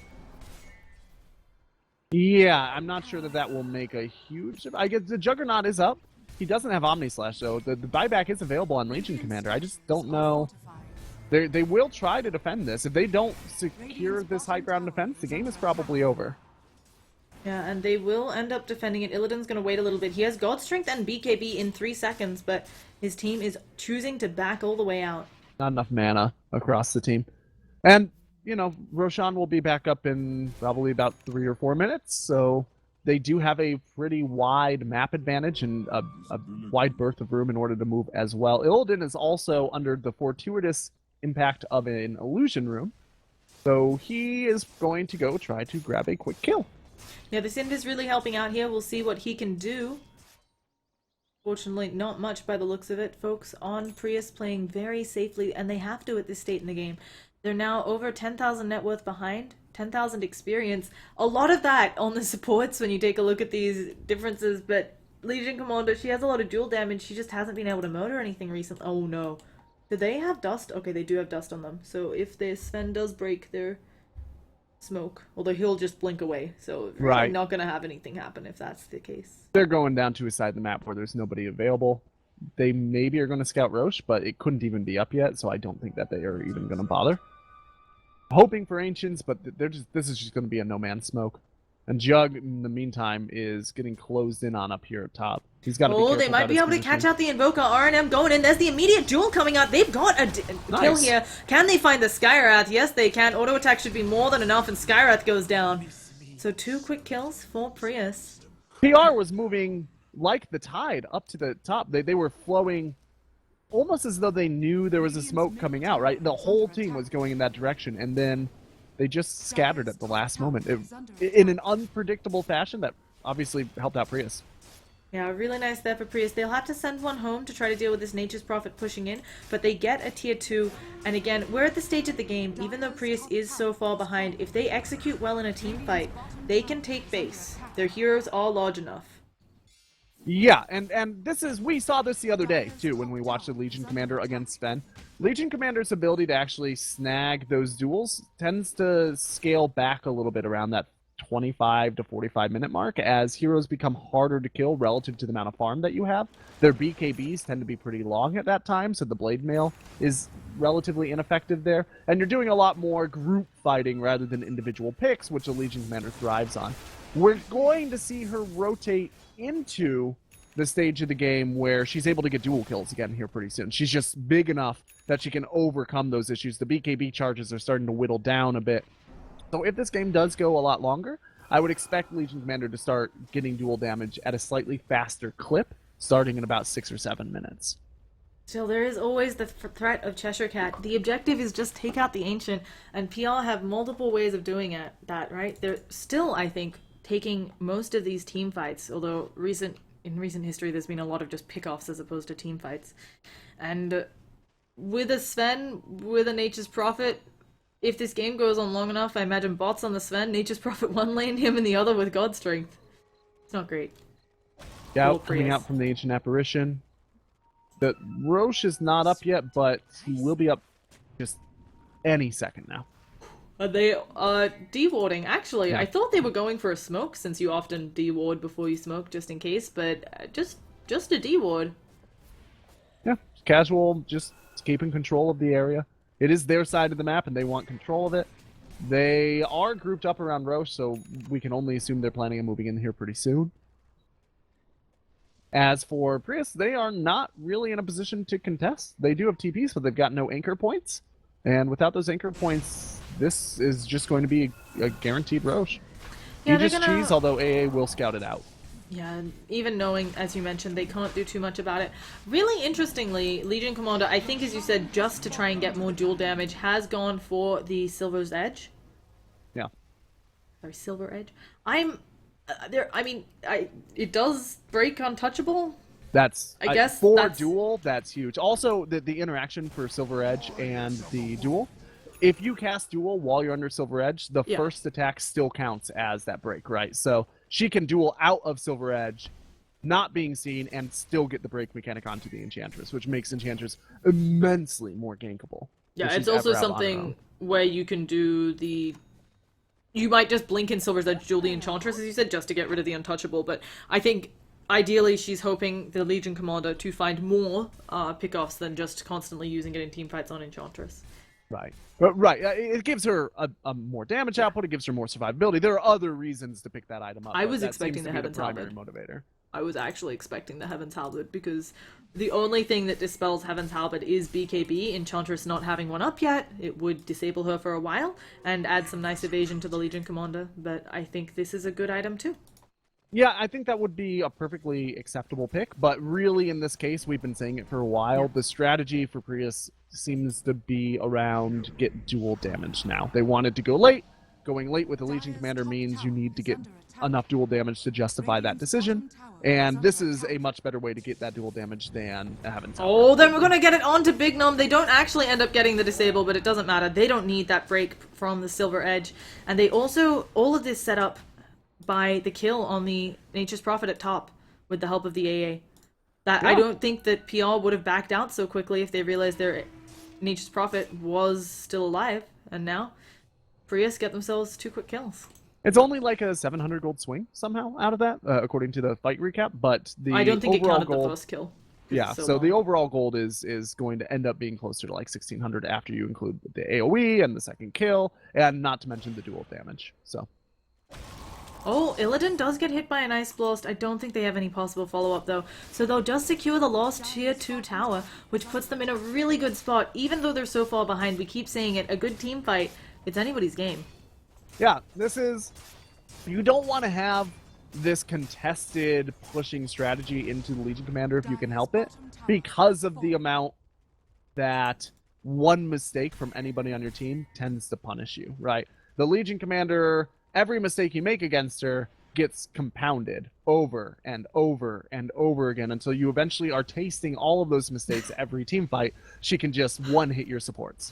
Yeah, I'm not sure that will make a huge... I guess the Juggernaut is up. He doesn't have Omni Slash, though. The buyback is available on Legion Commander. I just don't know... They will try to defend this. If they don't secure this high ground defense, the game is probably over. Yeah, and they will end up defending it. Illidan's going to wait a little bit. He has God Strength and BKB in 3 seconds, but his team is choosing to back all the way out. Not enough mana across the team. And, you know, Roshan will be back up in probably about 3 or 4 minutes, so they do have a pretty wide map advantage and a wide berth of room in order to move as well. Illidan is also under the fortuitous impact of an illusion room, so he is going to go try to grab a quick kill. Yeah, the Invis really helping out here. We'll see what he can do. Fortunately, not much by the looks of it. Folks on Prius playing very safely, and they have to at this state in the game. They're now over 10,000 net worth behind, 10,000 experience. A lot of that on the supports when you take a look at these differences, but Legion Commander, she has a lot of dual damage. She just hasn't been able to murder anything recently. Oh no. Did they have dust? Okay, they do have dust on them. So if the Sven does break their smoke, although he'll just blink away, so really not going to have anything happen if that's the case. They're going down to a side of the map where there's nobody available. They maybe are going to scout Roche, but it couldn't even be up yet, so I don't think that they are even going to bother. Hoping for Ancients, but this is just going to be a no-man's smoke. And Jug, in the meantime, is getting closed in on up here at top. He's got to be Oh, careful they might about be his able to position. catch out the Invoker. R&M going in. There's the immediate duel coming out. They've got a kill Nice. here. Can they find the Skywrath? Yes, they can. Auto attack should be more than enough, and Skywrath goes down. So 2 quick kills for Prius. PR was moving like the tide up to the top. They were flowing almost as though they knew there was a smoke coming out, right? The whole team was going in that direction, and then they just scattered at the last moment in an unpredictable fashion that obviously helped out Prius. Yeah, really nice there for Prius. They'll have to send one home to try to deal with this Nature's Prophet pushing in, but they get a tier 2. And again, we're at the stage of the game, even though Prius is so far behind, if they execute well in a team fight, they can take base. Their heroes are large enough. Yeah, and we saw this the other day, too, when we watched the Legion Commander against Sven. Legion Commander's ability to actually snag those duels tends to scale back a little bit around that 25 to 45 minute mark as heroes become harder to kill relative to the amount of farm that you have. Their BKBs tend to be pretty long at that time, so the Blade Mail is relatively ineffective there. And you're doing a lot more group fighting rather than individual picks, which a Legion Commander thrives on. We're going to see her rotate into the stage of the game where she's able to get dual kills again here pretty soon. She's just big enough that she can overcome those issues. The BKB charges are starting to whittle down a bit. So if this game does go a lot longer, I would expect Legion Commander to start getting dual damage at a slightly faster clip, starting in about 6 or 7 minutes. Still, there is always the threat of Cheshire Cat. The objective is just take out the Ancient, and PR have multiple ways of doing that, right? They're still, I think, taking most of these team fights, although in recent history there's been a lot of just pickoffs as opposed to team fights. And with a Sven, with a Nature's Prophet, if this game goes on long enough, I imagine bots on the Sven, Nature's Prophet one lane, him in the other with God Strength. It's not great. Scout coming out from the Ancient Apparition. The Roche is not up yet, but he will be up just any second now. They dewarding. Actually, Yeah. I thought they were going for a smoke, since you often deward before you smoke, just in case, but just a deward. Yeah, casual, just keeping control of the area. It is their side of the map, and they want control of it. They are grouped up around Roche, so we can only assume they're planning on moving in here pretty soon. As for Prius, they are not really in a position to contest. They do have TPs, but they've got no anchor points. And without those anchor points, this is just going to be a guaranteed Roche. Yeah, You just cheese, although AA will scout it out. Yeah, even knowing, as you mentioned, they can't do too much about it. Really interestingly, Legion Commander, I think as you said, just to try and get more dual damage, has gone for the Silver's Edge. Yeah. Sorry, Silver Edge. It does break Untouchable. That's, I guess for that's... duel, that's huge. Also, the interaction for Silver Edge and the duel, if you cast duel while you're under Silver Edge, the first attack still counts as that break, right? So she can duel out of Silver Edge, not being seen, and still get the break mechanic onto the Enchantress, which makes Enchantress immensely more gankable. Yeah, it's also something where you can do the... You might just blink in Silver's Edge, duel the Enchantress, as you said, just to get rid of the Untouchable, but I think ideally she's hoping the Legion Commander to find more pickoffs than just constantly using it in teamfights on Enchantress. Right. Right. It gives her a more damage output. It gives her more survivability. There are other reasons to pick that item up. I was expecting the Heaven's primary Halberd. motivator. I was actually expecting the Heaven's Halberd because the only thing that dispels Heaven's Halberd is BKB. Enchantress not having one up yet. It would disable her for a while and add some nice evasion to the Legion Commander, but I think this is a good item too. Yeah, I think that would be a perfectly acceptable pick, but really in this case, we've been saying it for a while, the strategy for Prius seems to be around get dual damage now. They wanted to go late. Going late with the Legion Commander means you need to get enough dual damage to justify that decision, and this is a much better way to get that dual damage than a Heaven's Halberd. Oh, then we're gonna get it onto Big Gnome. They don't actually end up getting the disable, but it doesn't matter. They don't need that break from the Silver Edge, and they also, all of this set up by the kill on the Nature's Prophet at top with the help of the AA. I don't think that PR would have backed out so quickly if they realized their Nature's Prophet was still alive, and now Prius get themselves 2 quick kills. It's only like a 700 gold swing somehow out of that, according to the fight recap, but the I don't think it overall counted gold, the first kill. Yeah, so the overall gold is going to end up being closer to like 1600 after you include the AoE and the second kill, and not to mention the dual damage. So Oh, Illidan does get hit by an Ice Blast. I don't think they have any possible follow-up, though. So they'll just secure the lost Tier 2 tower, which puts them in a really good spot. Even though they're so far behind, we keep saying it, a good team fight, it's anybody's game. Yeah, this is... You don't want to have this contested pushing strategy into the Legion Commander if you can help it, because of the amount that one mistake from anybody on your team tends to punish you, right? The Legion Commander, every mistake you make against her gets compounded over and over and over again until you eventually are tasting all of those mistakes every team fight. She can just one-hit your supports.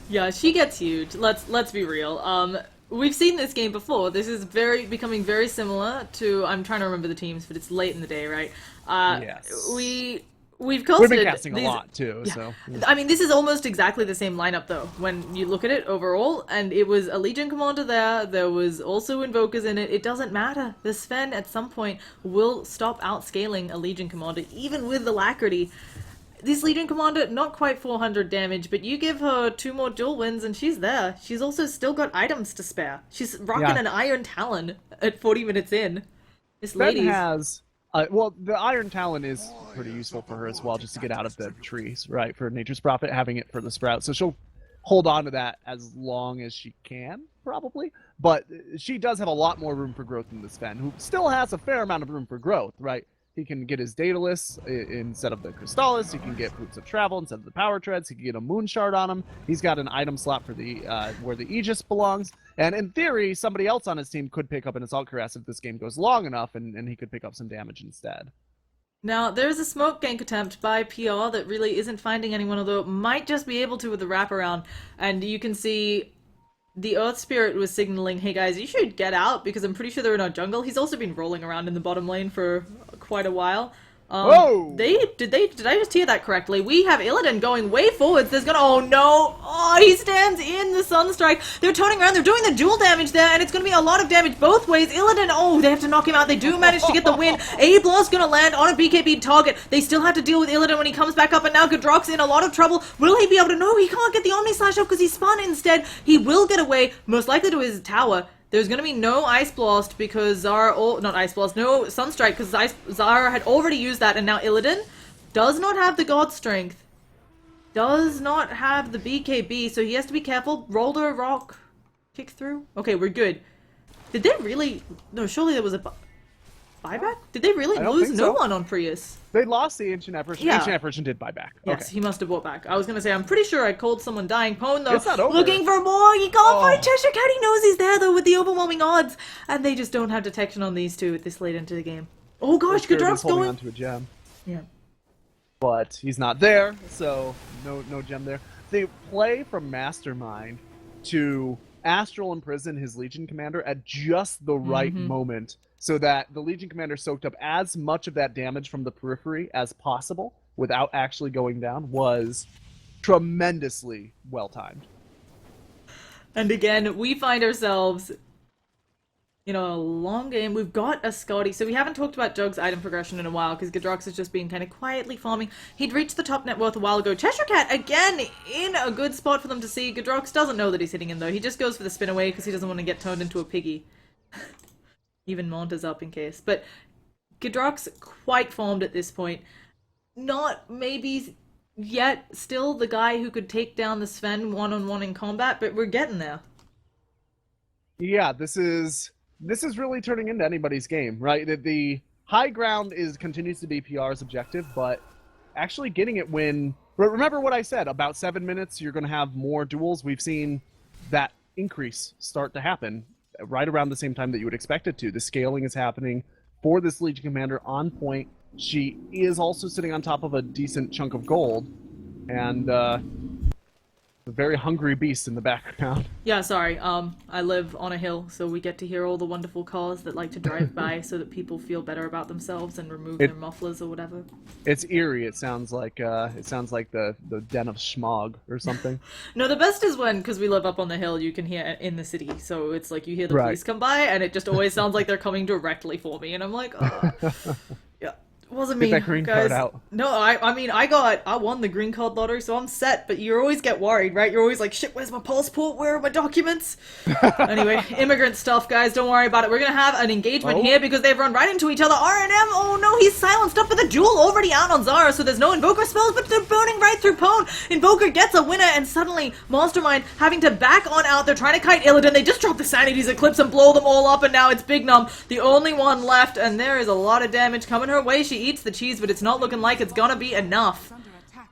Yeah, she gets huge. Let's be real. We've seen this game before. This is becoming very similar to. I'm trying to remember the teams, but it's late in the day, right? Yes. We've casted been casting a these, lot too. Yeah. So I mean, this is almost exactly the same lineup though. When you look at it overall, and it was a Legion Commander there. There was also Invokers in it. It doesn't matter. The Sven at some point will stop outscaling a Legion Commander, even with alacrity. This Legion Commander, not quite 400 damage, but you give her 2 more dual wins and she's there. She's also still got items to spare. She's rocking an Iron Talon at 40 minutes in. This lady has... well, the Iron Talon is pretty useful for her as well, just to get out of the trees, right? For Nature's Prophet, having it for the Sprout. So she'll hold on to that as long as she can, probably. But she does have a lot more room for growth than the Sven, who still has a fair amount of room for growth, right? He can get his Daedalus instead of the Crystallis. He can get Boots of Travel instead of the Power Treads. He can get a Moon Shard on him. He's got an item slot for the where the Aegis belongs. And in theory, somebody else on his team could pick up an Assault Cuirass if this game goes long enough, and he could pick up some damage instead. Now, there's a smoke gank attempt by PR that really isn't finding anyone, although it might just be able to with the wraparound. And you can see the Earth Spirit was signaling, hey guys, you should get out because I'm pretty sure they're in our jungle. He's also been rolling around in the bottom lane for quite a while. Whoa! Did I just hear that correctly? We have Illidan going way forwards. There's gonna, oh no! Oh, he stands in the Sunstrike. They're turning around, they're doing the dual damage there, and it's gonna be a lot of damage both ways. Illidan, oh, they have to knock him out. They do manage to get the win. A Blast gonna land on a BKB target. They still have to deal with Illidan when he comes back up, and now Gadrock's in a lot of trouble. Will he be able to? No, he can't get the Omni Slash off because he spun instead. He will get away, most likely to his tower. There's gonna be no Ice Blast because Zara, not Ice Blast, no Sunstrike because Zara had already used that, and now Illidan does not have the God Strength, does not have the BKB, so he has to be careful. Roller Rock, kick through. Okay, we're good. Did they really? No, surely there was a buyback. Did they really lose no one on Prius? They lost the Ancient Apparition. Yeah. Ancient Apparition did buy back. Yes, Okay. he must have bought back. I was gonna say, I'm pretty sure I called someone dying. Pwn, though, It's not over. looking for more. He can't find Cheshire Cat. He knows he's there, though, with the overwhelming odds. And they just don't have detection on these two this late into the game. Oh gosh, Gadrock's holding going. onto a gem. Yeah. But he's not there, so no gem there. They play from Mastermind to Astral Imprison his Legion Commander at just the right moment, so that the Legion Commander soaked up as much of that damage from the periphery as possible without actually going down was tremendously well timed. And again, we find ourselves in a long game. We've got a Scotty, so we haven't talked about Jug's item progression in a while because Gadrox has just been kind of quietly farming. He'd reached the top net worth a while ago. Cheshire Cat, again, in a good spot for them to see. Gadrox doesn't know that he's hitting him, though. He just goes for the spin away because he doesn't want to get turned into a piggy. Even Monta's up in case. But Gadrox quite farmed at this point. Not maybe yet still the guy who could take down the Sven one-on-one in combat, but we're getting there. Yeah, this is really turning into anybody's game, right? The high ground continues to be PR's objective, but actually getting it when... Remember what I said, about 7 minutes, you're going to have more duels. We've seen that increase start to happen right around the same time that you would expect it to. The scaling is happening for this Legion Commander on point. She is also sitting on top of a decent chunk of gold, and a very hungry beast in the background. Yeah, sorry. I live on a hill, so we get to hear all the wonderful cars that like to drive by so that people feel better about themselves and remove their mufflers or whatever. It's eerie. It sounds like the den of Schmog or something. No, the best is when, because we live up on the hill, you can hear it in the city. So it's like you hear the police come by, and it just always sounds like they're coming directly for me, and I'm like, oh. Yeah. wasn't Get me, that green guys. card out. No, I mean, I won the green card lottery, so I'm set. But you always get worried, right? You're always like, shit, where's my passport? Where are my documents? Anyway, immigrant stuff, guys. Don't worry about it. We're gonna have an engagement here because they've run right into each other. R&M. Oh no, he's silenced up with a duel already out on Zara, so there's no invoker spells, but they're burning right through Pone. Invoker gets a winner, and suddenly Mastermind having to back on out. They're trying to kite Illidan. They just drop the Sanity's Eclipse and blow them all up, and now it's Big Num, the only one left, and there is a lot of damage coming her way. She eats the cheese, but it's not looking like it's gonna be enough. Under attack.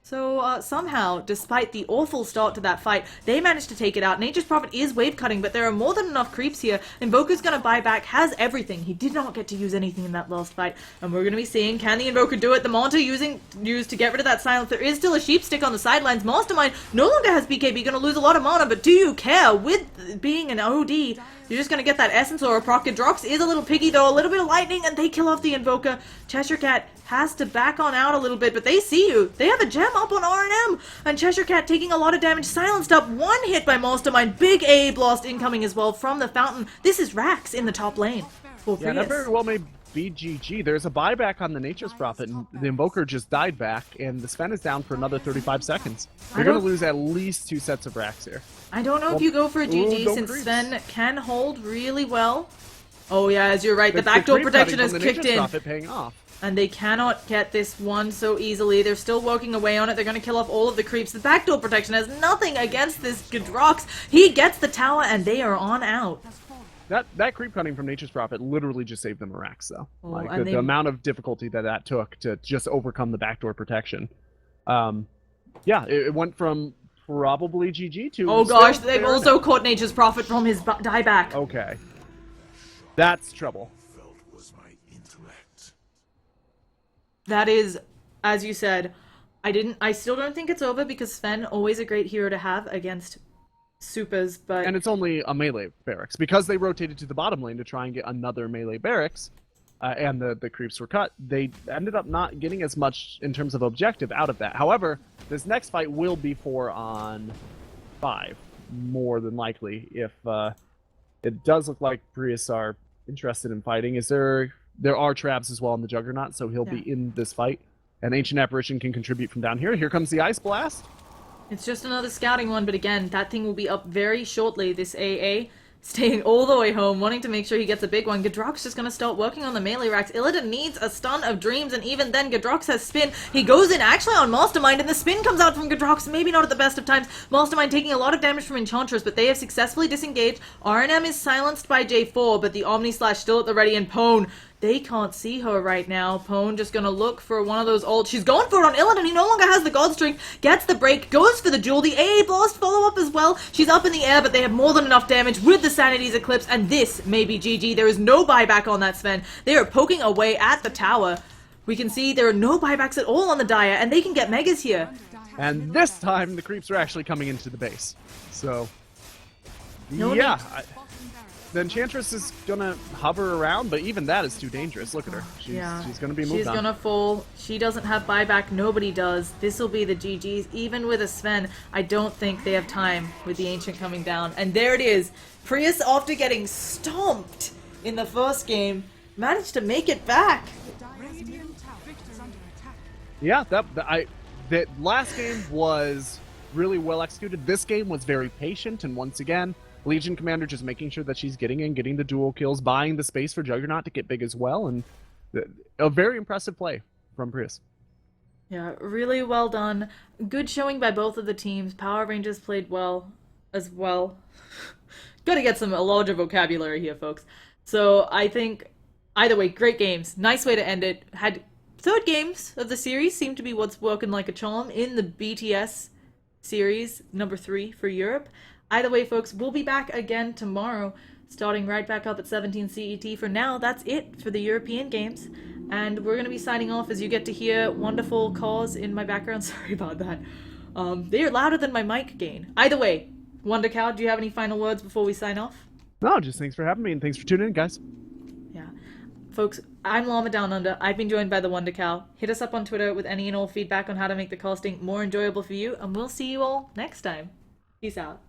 So, somehow, despite the awful start to that fight, they managed to take it out. Nature's Prophet is wave cutting, but there are more than enough creeps here. Invoker's gonna buy back, has everything. He did not get to use anything in that last fight, and we're gonna be seeing, can the Invoker do it? The Manta used to get rid of that silence. There is still a sheep stick on the sidelines. Mastermind no longer has BKB, gonna lose a lot of mana, but do you care? With being an OD, you're just gonna get that Essence or a proc. Drox is a little piggy though, a little bit of lightning, and they kill off the Invoker. Cheshire Cat has to back on out a little bit, but they see you. They have a gem up on R&M, and Cheshire Cat taking a lot of damage, silenced up, one hit by Mastermind. Big A blast incoming as well from the fountain. This is Rax in the top lane for Yeah, Prius. that very well may be GG. There's a buyback on the Nature's Prophet, and the Invoker just died back, and the Sven is down for another 35 seconds. They're going to lose at least 2 sets of racks here. I don't know if you go for a GG don't since creep. Sven can hold really well. Oh yeah, as you're right, the It's backdoor creep protection cutting has from the kicked Nature's in. Prophet paying off. And they cannot get this one so easily. They're still working away on it. They're going to kill off all of the creeps. The backdoor protection has nothing against this Gadrox. He gets the tower, and they are on out. That creep cutting from Nature's Prophet literally just saved them a racks, though. Oh, Like and the amount of difficulty that took to just overcome the backdoor protection. Yeah, it went from probably GG to. Oh gosh, still they've fair also enough. caught Nature's Prophet from his dieback. Okay, that's trouble. That is, as you said, I still don't think it's over because Sven, always a great hero to have against supers, but... And it's only a melee barracks. Because they rotated to the bottom lane to try and get another melee barracks, and the creeps were cut, they ended up not getting as much in terms of objective out of that. However, this next fight will be 4 on 5, more than likely, if it does look like Prius are interested in fighting. There are traps as well on the Juggernaut, so he'll be in this fight. And Ancient Apparition can contribute from down here. Here comes the Ice Blast. It's just another scouting one, but again, that thing will be up very shortly, this AA. Staying all the way home, wanting to make sure he gets a big one. Gadrox just gonna start working on the melee racks. Illidan needs a stun of dreams, and even then, Gadrox has spin. He goes in actually on Mastermind, and the spin comes out from Gadrox, maybe not at the best of times. Mastermind taking a lot of damage from Enchantress, but they have successfully disengaged. R&M is silenced by J4, but the Omni Slash still at the ready, and Pone, they can't see her right now. Pone just gonna look for one of those ults. She's going for it on Illidan. He no longer has the God Strength. Gets the break. Goes for the duel. The AA Blast follow-up as well. She's up in the air, but they have more than enough damage with the Sanity's Eclipse, and this may be GG. There is no buyback on that Sven. They are poking away at the tower. We can see there are no buybacks at all on the Dire, and they can get Megas here. And this time, the creeps are actually coming into the base. So, No yeah. The Enchantress is gonna hover around, but even that is too dangerous. Look at her. She's gonna be moved She's on. gonna fall. She doesn't have buyback. Nobody does. This will be the GGs. Even with a Sven, I don't think they have time with the Ancient coming down. And there it is. Prius, after getting stomped in the first game, managed to make it back. Radiant tower is under attack. Yeah, that last game was really well executed. This game was very patient, and once again, Legion Commander just making sure that she's getting in, getting the dual kills, buying the space for Juggernaut to get big as well, and a very impressive play from Prius. Yeah, really well done. Good showing by both of the teams. Power Rangers played well as well. Gotta get a larger vocabulary here, folks. So I think, either way, great games. Nice way to end it. Had third games of the series seem to be what's working like a charm in the BTS series, number 3 for Europe. Either way, folks, we'll be back again tomorrow, starting right back up at 17 CET. For now, that's it for the European games. And we're going to be signing off as you get to hear wonderful calls in my background. Sorry about that. They are louder than my mic gain. Either way, Wonder Cow, do you have any final words before we sign off? No, just thanks for having me, and thanks for tuning in, guys. Yeah. Folks, I'm Llama Down Under. I've been joined by the Wonder Cow. Hit us up on Twitter with any and all feedback on how to make the casting more enjoyable for you, and we'll see you all next time. Peace out.